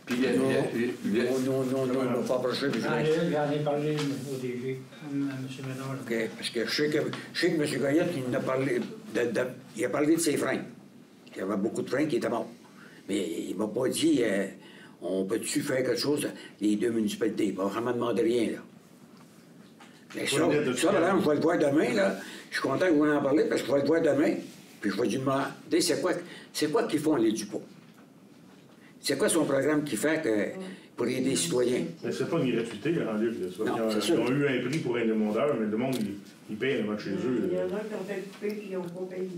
Puis non, il ne m'a pas approché. J'en ai parlé au DG, à M. Ménard. OK, parce que je sais que M. Goyette, il a parlé il a parlé de ses freins. Il y avait beaucoup de freins qui étaient morts. Mais il ne m'a pas dit on peut-tu faire quelque chose, les 2 municipalités. Il m'a vraiment demandé rien, là. Mais ça, là, je vais le voir demain, là. Je suis content que vous en parliez, parce que je vais le voir demain. Puis je vais lui demander c'est quoi qu'ils font, les Dupont? C'est quoi son programme qui fait pour aider les citoyens? Mais c'est pas une gratuité, en livre. Ils ont eu un prix pour un émondeur, mais le monde, il paye le chez eux. Il y en a qui ont fait couper et qui n'ont pas payé.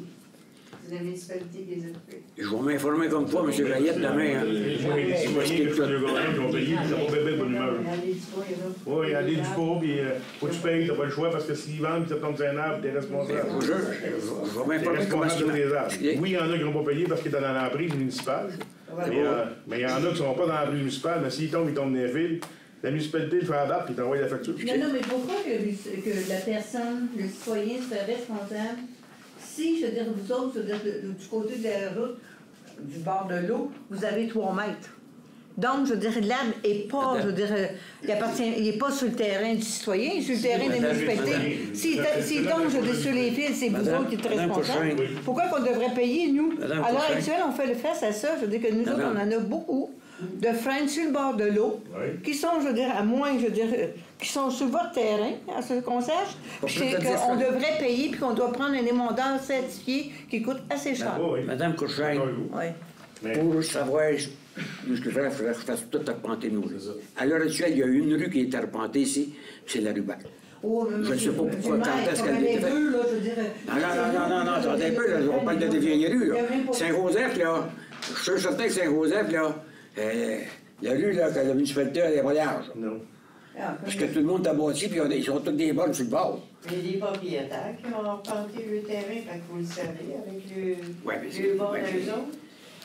C'est la municipalité qui les a coupés. Je vais m'informer comme toi, M. Rayette, demain. Les citoyens qui ont payé, ils ont payé, puis ils n'ont pas bébé bonne humeur. Oui, il y a des Dupont, puis faut que tu payes, t'as pas le choix, parce que s'ils vendent, puis ça tombe sur un arbre, t'es responsable. Je vais m'informer comment sur des arbres. Oui, il y en a qui n'ont pas payé parce qu'ils étaient dans l'emprise municipale. Mais il y en a qui ne sont pas dans l'emprise municipale, mais s'ils tombent dans les fils. La municipalité le fait abattre, puis t'envoie la facture. Non, mais pourquoi que la personne, le citoyen, serait responsable si, je veux dire, vous autres, je veux dire, du côté de la route, du bord de l'eau, vous avez 3 mètres. Donc, je veux dire, l'arbre n'est pas, je veux dire, il n'est pas sur le terrain du citoyen, il est sur le terrain des municipalités. S'il tombe, je veux dire, sur les fils, c'est vous autres qui êtes responsables. Pourquoi qu'on devrait payer, nous? À l'heure actuelle, on fait le face à ça. Je veux dire que nous autres, on en a beaucoup de freins sur le bord de l'eau, qui sont, je veux dire, à moins, je veux dire, qui sont sur votre terrain, à ce qu'on sache. C'est qu'on devrait payer, puis qu'on doit prendre un émondeur certifié qui coûte assez cher. Madame Courchaine, pour savoir ce que je faudrait que je fasse tout arpenter nous. À l'heure actuelle, il y a une rue qui est arpentée ici, c'est la rue Bac. Oh, je ne sais pas pourquoi, quand est-ce qu'elle était faite. Non, attendez un peu, là, on parle de des vieilles rues, là. Saint-Joseph, là, je suis certain que Saint-Joseph, là, la rue, là, que la municipalité, elle n'est pas large. Non. Parce que tout le monde est bâti, puis ils sont tous des bornes sur le bord. Il y a des propriétaires qui ont arpenté le terrain, fait que vous le savez, avec le bord d'eux autres.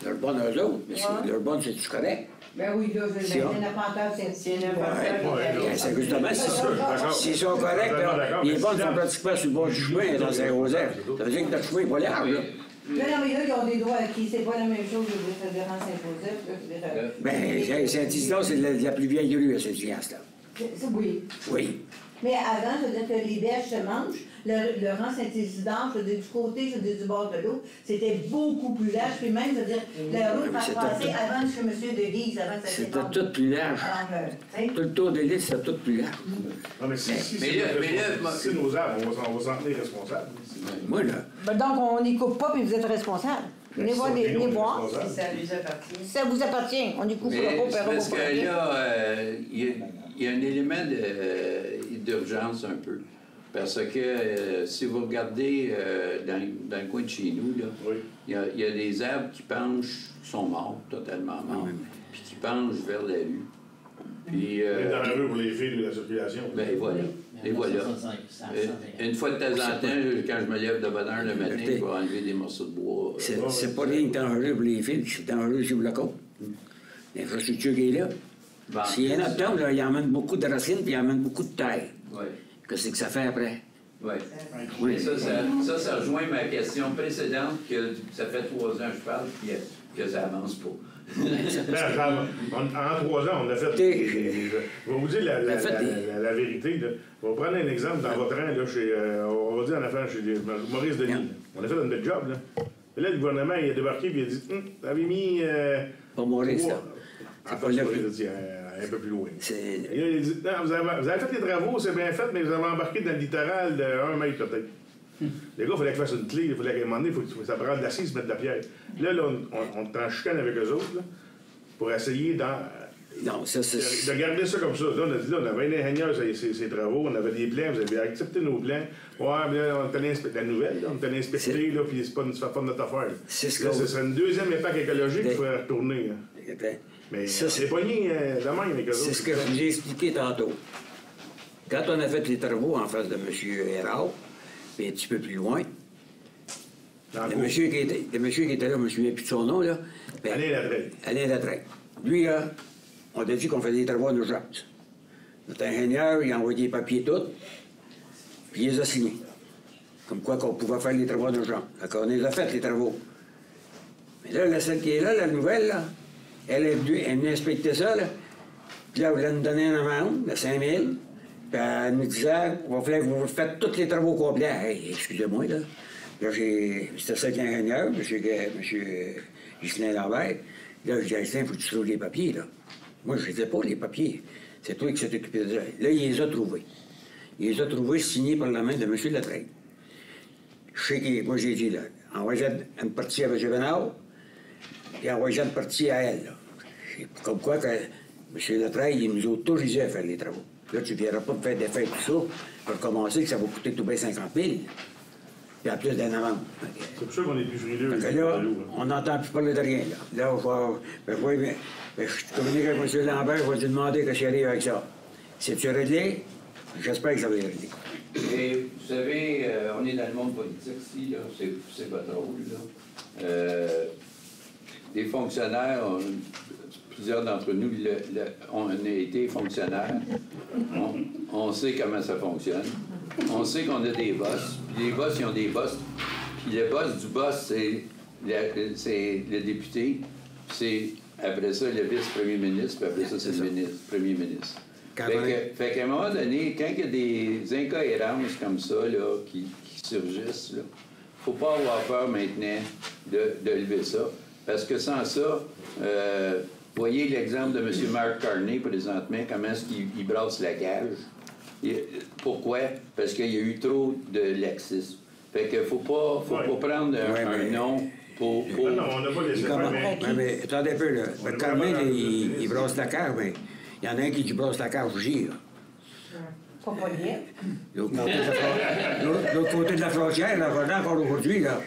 Leur bon d'eux autres, mais leur bon, c'est-tu correct? Ben oui, là, c'est un appenteur certifié. C'est justement, s'ils sont corrects, là, les bonnes sont pratiquement sur le bord du chemin dans Saint-Joseph. Ça veut dire que notre chemin n'est pas large, là. Non, mais là, ils ont des droits acquis. C'est pas la même chose que le fédéral Saint-Joseph. Bien, Saint-Isidore, c'est la plus vieille rue à Saint-Ignace, là. Oui. Oui. Mais avant, je veux dire que les berges se mangent. Le rang Saint-Isidore, je veux dire, du côté, je veux dire, du bord de l'eau, c'était beaucoup plus large. Puis même, je veux dire, la route passait avant chez M. de Guise, avant que ça c'était tout plus large. Tout le tour de l'île, c'était tout plus large. Non, mais si nos arbres, on va s'en tenir responsables. Moi, là. Donc, on n'y coupe pas, puis vous êtes responsable. Venez voir les bois. Ça vous appartient. Ça vous appartient. On n'y coupe pas, parce que là, il y a un élément d'urgence un peu. Parce que si vous regardez dans le coin de chez nous, il y a des arbres qui penchent, qui sont morts, totalement morts, puis qui penchent vers la rue. Puis, dans la rue pour les fils de la circulation. Ben voilà. Et voilà. Une fois de temps en temps, quand je me lève de bonne heure le matin, je vais enlever des morceaux de bois. C'est pas rien que dangereux pour les fils, c'est dangereux sur le côte. L'infrastructure qui est là. Bon. S'il y a un octobre, là, il emmène beaucoup de racines puis il emmène beaucoup de terre. Oui. Qu'est-ce que ça fait après? Oui. Ça rejoint ma question précédente, que ça fait 3 ans que je parle, puis que ça avance pas. En 3 ans, on a fait. Je vais vous dire la vérité. Là. On va prendre un exemple dans votre rang, là, on va dire en affaire chez Maurice Denis. On a fait notre job. Là. Et là, le gouvernement il a débarqué et il a dit vous avez mis. Pas Maurice, là. En fait, un peu plus loin. Et là, il a dit non, vous avez fait les travaux, c'est bien fait, mais vous avez embarqué dans le littoral de 1 mètre peut-être. Les gars, il fallait qu'ils fassent une clé, il fallait qu'à un moment donné, il faut que ça prenne de l'acier, se mettre de la pierre. Là, on est en chicane avec eux autres, là, pour essayer Non, ça, c'est... de garder ça comme ça. Là, on a dit, là, on avait un ingénieur ses travaux, on avait des plans, vous avez accepté nos plans. Ouais, mais là, on était la nouvelle, là, on était inspecté, là, puis c'est pas notre affaire. Là, ce serait une deuxième impact écologique qu'il faudrait retourner. Là. Mais c'est pogné de même avec eux autres. C'est ce que je vous ai expliqué tantôt. Quand on a fait les travaux en face de M. Hérard, puis un petit peu plus loin, le monsieur qui était là, je ne me souviens plus de son nom, là. Ben, Alain Latreille. Lui, là, on a dit qu'on faisait des travaux en urgence. Notre ingénieur, il a envoyé les papiers tous, puis il les a signés. Comme quoi qu'on pouvait faire les travaux en urgence. Donc, on les a fait, les travaux. Mais là, celle qui est là, la nouvelle, là, elle est venue inspecter ça, là. Puis là, elle voulait nous donner une amende de 5 000. Puis elle nous disait, il va falloir que vous faites tous les travaux complets. Hey, excusez-moi, là. Là, c'était ça l'ingénieur, M. Ghislain Lambert. Là, je dis, Ghislain, il faut que tu trouves les papiers, là. Moi, je ne les ai pas, les papiers. C'est toi qui s'est occupé de ça. Là, il les a trouvés. Il les a trouvés signés par la main de M. Latreille. Je sais que, moi, j'ai dit, là, envoyez une partie à Gévenard, et envoyez une partie à elle, là. Comme quoi, que M. Latreille, il nous a autorisé à faire les travaux. Là, tu ne viendras pas me faire des fêtes, tout ça, pour commencer, que ça va coûter tout bien 50 000. Puis en plus d'un amende. C'est pour ça qu'on est plus frileux. Là, on n'entend plus parler de rien, là. Là, je communique avec M. Lambert, je vais lui demander qu'est-ce qu'il arrive avec ça. C'est-tu réglé? J'espère que ça va être réglé. Et vous savez, on est dans le monde politique ici, là, c'est votre rôle, là. Des fonctionnaires, plusieurs d'entre nous on a été fonctionnaires. On sait comment ça fonctionne. On sait qu'on a des boss. Puis les boss, ils ont des boss. Puis le boss du boss, c'est le député. Puis c'est après ça le vice-premier ministre. Puis après ça, c'est le premier ministre. Fait qu'à un moment donné, quand il y a des incohérences comme ça là, qui surgissent, il ne faut pas avoir peur maintenant de lever ça. Parce que sans ça, voyez l'exemple de M. Mark Carney présentement, comment est-ce qu'il brasse la cage. Pourquoi? Parce qu'il y a eu trop de laxisme. Fait qu'il faut pas prendre un nom pour... Non, on n'a pas laissé faire, mais attendez un peu, là. Le Carmen, il brasse la cage, mais il y en a un qui brasse la cage aussi, là. Pas bien. L'autre côté de la frontière, là, encore aujourd'hui, là.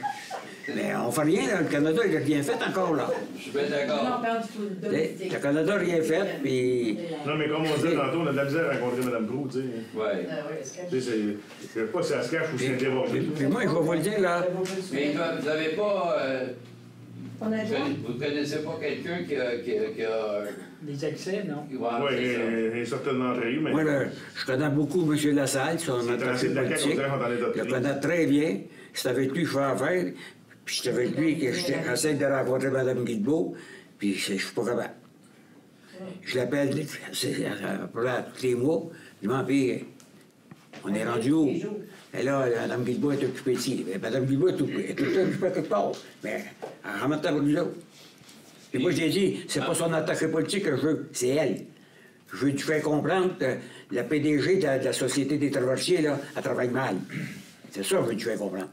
Mais on fait rien, là. Le Canada, il n'a rien fait encore, là. Je suis bien d'accord. Le Canada n'a rien fait, puis... Non, mais comme on disait tantôt, on a de la misère à rencontrer Mme Proulx, tu sais. Oui. Tu sais, je ne sais pas si ça se cache ou si c'est débordé. Puis moi, je vais vous le dire, là... Mais vous n'avez pas... vous connaissez pas quelqu'un qui a... Des excès, non? Oui, certainement rayé, mais... Moi, là, je connais beaucoup M. Lassalle, son attaché politique. Je le connais très bien. C'est avec lui que je fais affaire. Puis c'est avec lui que j'essaie de rencontrer Mme Guilbeault. Puis je suis pas capable. Je l'appelle tous les mois. Je m'en pire. On est rendu où? Et là, Mme Guilbeault est occupée ici. Mme Guilbeault est tout le temps occupée quelque part. Mais elle remet pour nous autres. Puis moi, j'ai dit, c'est pas son attaché politique que je veux, c'est elle. Je veux lui faire comprendre que la PDG de la Société des traversiers, là, elle travaille mal. C'est ça que je veux lui faire comprendre.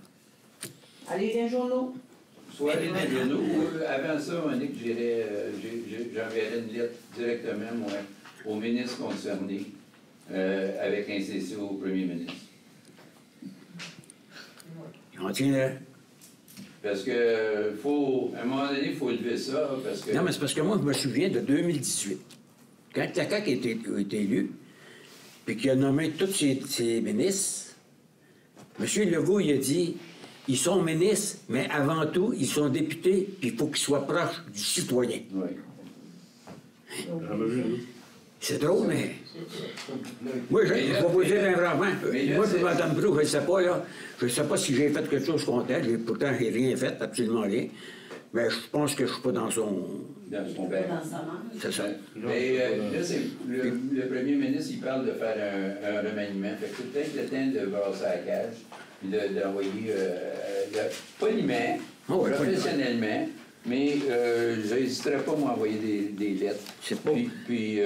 Allez, les journaux. Soit les journaux, avant ça, Monique, j'enverrai une lettre directement, moi, au ministre concerné, avec un CC au premier ministre. On tient là. Parce que, à un moment donné, il faut lever ça, parce que... Non, mais c'est parce que moi, je me souviens de 2018. Quand la CAQ a été élue, puis qu'il a nommé tous ses ministres, M. Legault, il a dit, ils sont ministres, mais avant tout, ils sont députés, puis il faut qu'ils soient proches du citoyen. Oui. C'est drôle, mais... Moi, je vais vous dire bien vraiment. Moi, puis Mme Proulx, je ne sais pas, là. Je ne sais pas si j'ai fait quelque chose contre elle. Pourtant, je n'ai rien fait, absolument rien. Mais je pense que je ne suis pas dans son... Dans son bain. C'est ça. Mais là, le premier ministre, il parle de faire un remaniement. Fait que c'est peut-être le temps de brasser la cage, puis d'envoyer poliment, professionnellement, Mais je n'hésiterai pas à m'envoyer des lettres. C'est pas... Puis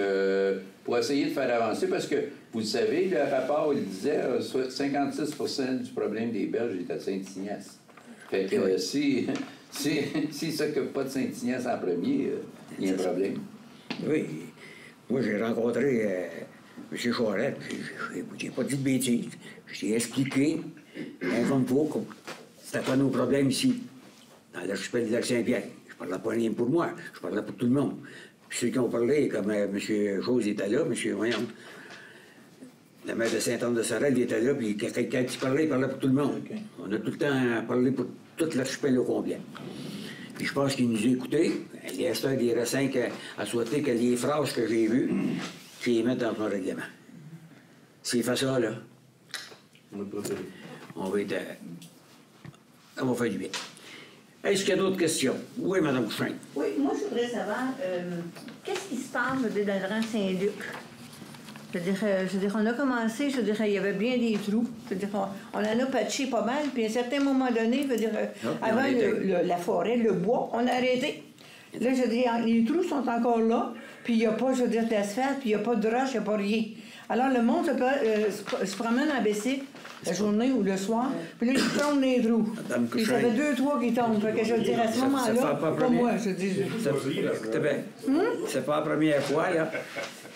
pour essayer de faire avancer, parce que, vous le savez, le rapport, il disait 56% du problème des Belges est à Saint-Ignace. Fait que Oui. s'ils ne s'occupent pas de Saint-Ignace en premier, il y a un problème. Oui. Moi, j'ai rencontré M. Charette, j'ai pas dit de bêtises. J'ai expliqué, comme faut, que c'était pas nos problèmes ici, dans l'archipel du Lac-Saint-Pierre. Je parlais pas rien pour moi, je parlais pour tout le monde. Puis ceux qui ont parlé, comme M. Chose était là, M. Voyons, la maire de Sainte-Anne-de-Sorel était là, puis quelqu'un qui parlait, il parlait pour tout le monde. Okay. On a tout le temps parlé pour tout l'archipel au complet. Puis je pense qu'il nous a écoutés. Il reste 5 à souhaiter que les phrases que j'ai vues, qu'ils les mettent dans son règlement. S'il fait ça, là, on va être... ça va faire du bien. Est-ce qu'il y a d'autres questions? Oui, Mme Couchrin. Oui, moi, je voudrais savoir, qu'est-ce qui se passe je veux dire, dans le rang Saint-Luc? Je veux dire, on a commencé, je veux dire, il y avait bien des trous. Je veux dire, on en a patché pas mal, puis à un certain moment donné, je veux dire, avant la forêt, le bois, on a arrêté. Là, je veux dire, les trous sont encore là, puis il n'y a pas, je veux dire, d'asphalte, puis il n'y a pas de roche, il n'y a pas rien. Alors, le monde se promène en bicycle, la journée ou le soir, puis là, ils tombent les trous. Puis ça fait 2-3 qui tombent. Fait que je veux dire, à ce moment-là, pas moi, je dis. C'est pas la première fois, là.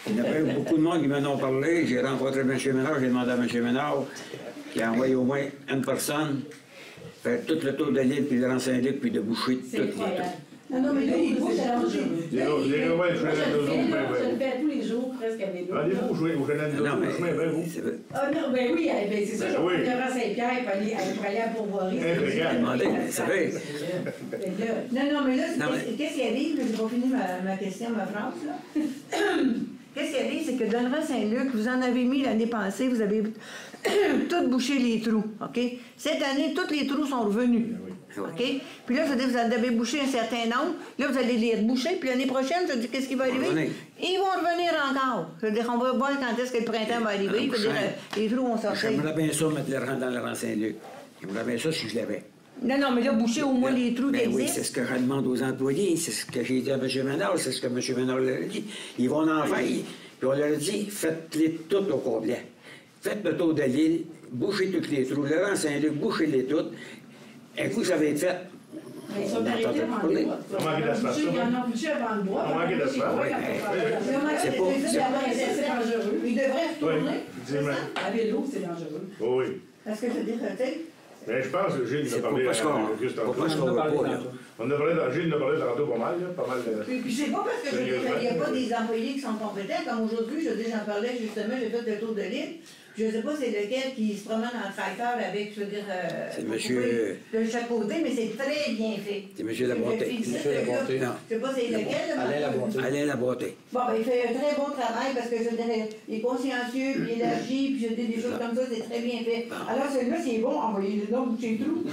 Il y a eu beaucoup de monde qui m'en ont parlé. J'ai rencontré M. Ménard, j'ai demandé à M. Ménard, qui a envoyé au moins une personne faire tout le tour de l'île, puis de rang Saint-Luc, puis de boucher toutes les trous. Non, mais là, il faut s'arranger. Les Romains, je Je le fais tous les jours, presque à vélo. Allez-vous jouer au Jeanette de chemin, ben vous? Ah non, ben oui, ben c'est ça, je vais prendre le rang Saint-Pierre pour aller à Pourvoirie. Vous savez. Non, mais là, qu'est-ce qui arrive? Je n'ai pas fini ma question, ma phrase, là. Qu'est-ce qui arrive, c'est que dans le rang Saint-Luc, vous en avez mis l'année passée, vous avez tout bouché les trous, OK? Cette année, tous les trous sont revenus. OK? Puis là, je veux dire, vous en avez bouché un certain nombre. Là, vous allez les reboucher. Puis l'année prochaine, je veux dire, qu'est-ce qui va arriver? Ils vont revenir encore. Je veux dire, on va voir quand est-ce que le printemps va arriver. Je veux dire, les trous vont sortir. J'aimerais bien ça mettre le rang dans le rang Saint-Luc. J'aimerais bien ça si je l'avais. Non, mais là, boucher au moins les trous qui existent. Oui, c'est ce que je demande aux employés. C'est ce que j'ai dit à M. Ménard. C'est ce que M. Ménard leur a dit. Ils vont en faire. Puis on leur a dit, faites-les toutes au complet. Faites le tour de l'île, bouchez tous les trous. Le rang Saint-Luc, bouchez-les toutes. Un coup, ça va être fait. Mais ils sont arrêtés avant le bois. On manquait d'espace. Ils en ont bouché avant le bois. On manquait d'espace. C'est dangereux. Ils devraient retourner. Effectivement. À vélo, c'est dangereux. Oui. Parce que je veux dire, tu sais, Mais je pense que Gilles nous a parlé parce qu'on Auguste tantôt. On a parlé, Gilles nous a parlé tantôt pas mal, là, pas mal. Puis c'est pas parce que je veux dire, il n'y a pas des employés qui sont compétents. Comme aujourd'hui, je veux dire, j'en parlais justement, j'ai fait le tour de l'île. Je ne sais pas c'est lequel qui se promène en tracteur avec, je veux dire, c'est monsieur... de chaque côté, mais c'est très bien fait. C'est monsieur Labonté. Monsieur Labonté. Non. Je ne sais pas c'est lequel. Alain Labonté. Alain Labonté. Bon, ben, il fait un très bon travail parce que je veux dire, il est consciencieux, puis élargi, puis je veux dire, des choses comme ça, c'est très bien fait. Alors celui-là, c'est bon, envoyez-le donc chez tout.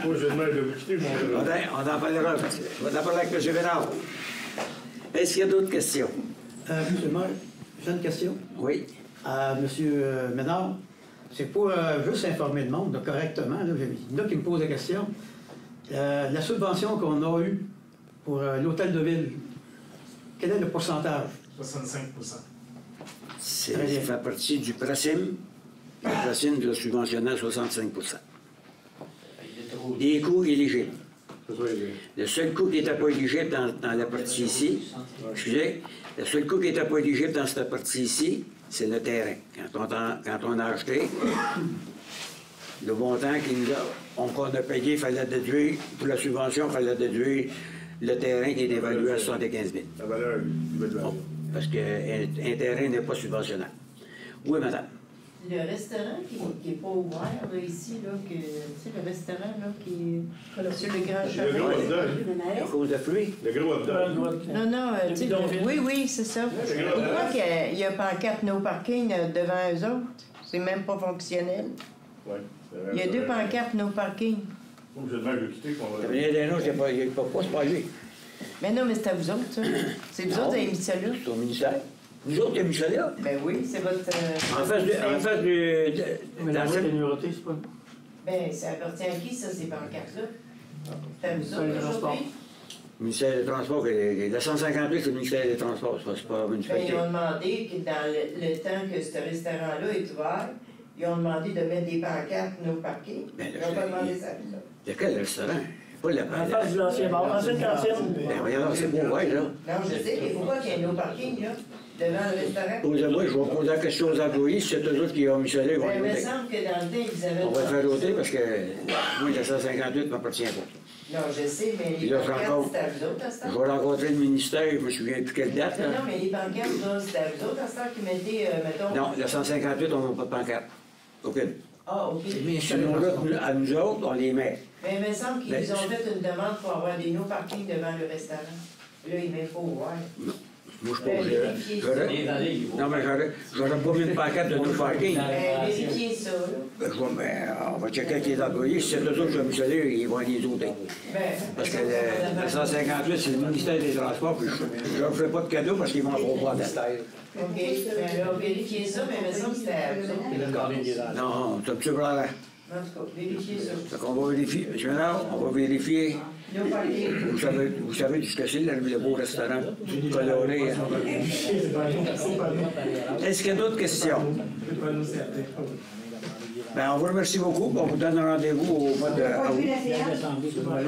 Moi, je demande de vous quitter, mon gars. On en parlera. On va en parler avec M. Ménard. Est-ce qu'il y a d'autres questions? Monsieur le maire, j'ai une question. Oui. M. Ménard, c'est pour juste informer le monde là, correctement. Là, il y en a qui me posent la question. La subvention qu'on a eue pour l'hôtel de ville, quel est le pourcentage? 65 Ça fait partie du PRACIM. Le PRACIM doit subventionner à 65 des coûts éligibles. Le seul coût qui n'était pas éligible dans la partie ici, excusez, le seul coût qui n'était pas éligible dans cette partie ici, c'est le terrain. Quand on a acheté, le montant qu'on a payé, il fallait déduire, pour la subvention, il fallait déduire le terrain qui est évalué à 75 000. La valeur d'évaluation. Parce qu'un terrain n'est pas subventionnable. Oui, madame. Le restaurant qui n'est pas ouvert, là, ici, là, tu sais, le restaurant, là, qui est sur le grand chemin. Le gros hot dog. À cause de fruits. Le gros hot dog. Non, tu sais, oui, c'est ça. Pourquoi qu'il y a pancarte no parking devant eux autres? C'est même pas fonctionnel. Oui. Il y a 2 pancartes no parking. Je demande de quitter. Ça venait des noms, c'est pas lui. Mais non, mais c'est à vous autres, ça. C'est vous autres qui avez mis ça là. C'est au ministère. Nous autres, qui avons mis ça là. Ben oui, c'est votre... En face Mais la voie de numéroté, c'est pas... Ben, ça appartient à qui, ça, ces pancartes-là? C'est à vous autres aujourd'hui? Le ministère des Transports, la 158, c'est le ministère des Transports, c'est pas une Ben, municipalité. ils ont demandé que dans le temps que ce restaurant-là est ouvert, ils ont demandé de mettre des pancartes no parking. Ben, Ils n'ont pas demandé ça. Lequel restaurant? Pas la En face du l'ancien bar, ancienne cantine. Ben voyons, c'est beau, ouais, là. Non, je sais, mais pourquoi qu'il y ait no parking, là, devant le restaurant? Posez-moi, je vais poser la question aux employés, si c'est eux autres qui ont mis ça là, ils vont Ben, il me l'ôter. semble que dans le temps, ils avaient... On va le faire ôter parce que moi, la 158 ne m'appartient pas. Non, je sais, mais Puis les là, je pancartes, rencontre- c'est à vous autres, à ce temps? Je vais rencontrer le ministère, je me souviens plus quelle date, Non, là. non, mais les pancartes, là, c'est à vous autres, à ce temps, qui mettaient, mettons... Non, la 158, on n'a pas de pancarte. Aucune. Ah, OK. Sinon, là, à nous autres, on les met. Mais il me semble qu'ils Ben, ont fait une demande pour avoir des no-parking devant le restaurant. Là, il m'est faut, ouais. Moi, je Ben, pense vérifiez ça. non, mais j'aurais pas mis une pancarte de no parking. Ben, vérifiez ça, là. Ben, on va checker avec les employés. Si c'est eux autres qui ont mis ça là, ils vont les ôter. Ben, Parce que la 158, c'est le ministère des Transports, puis je ne leur ferai pas de cadeau parce qu'ils m'en feront pas à date. OK. Ben, là, vérifiez ça, mais il me semble que c'était à vous autres. Non, c'est un petit peu blanc. En tout cas, vérifiez ça. Fait qu'on va vérifier. M. Ménard, on va vérifier. No-parking. Vous savez tout ce que c'est, le beau restaurant coloré. Hein? Est-ce qu'il y a d'autres questions? Ben, on vous remercie beaucoup. On vous donne un rendez-vous au mois de août.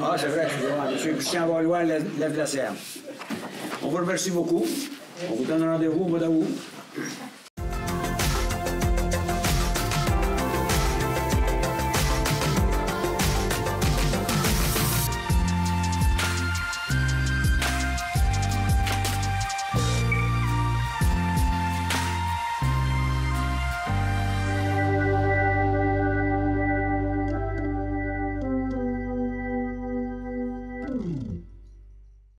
Ah, c'est vrai, M. Christian Valois lève la séance. On vous remercie beaucoup. On vous donne un rendez-vous au mois d'août.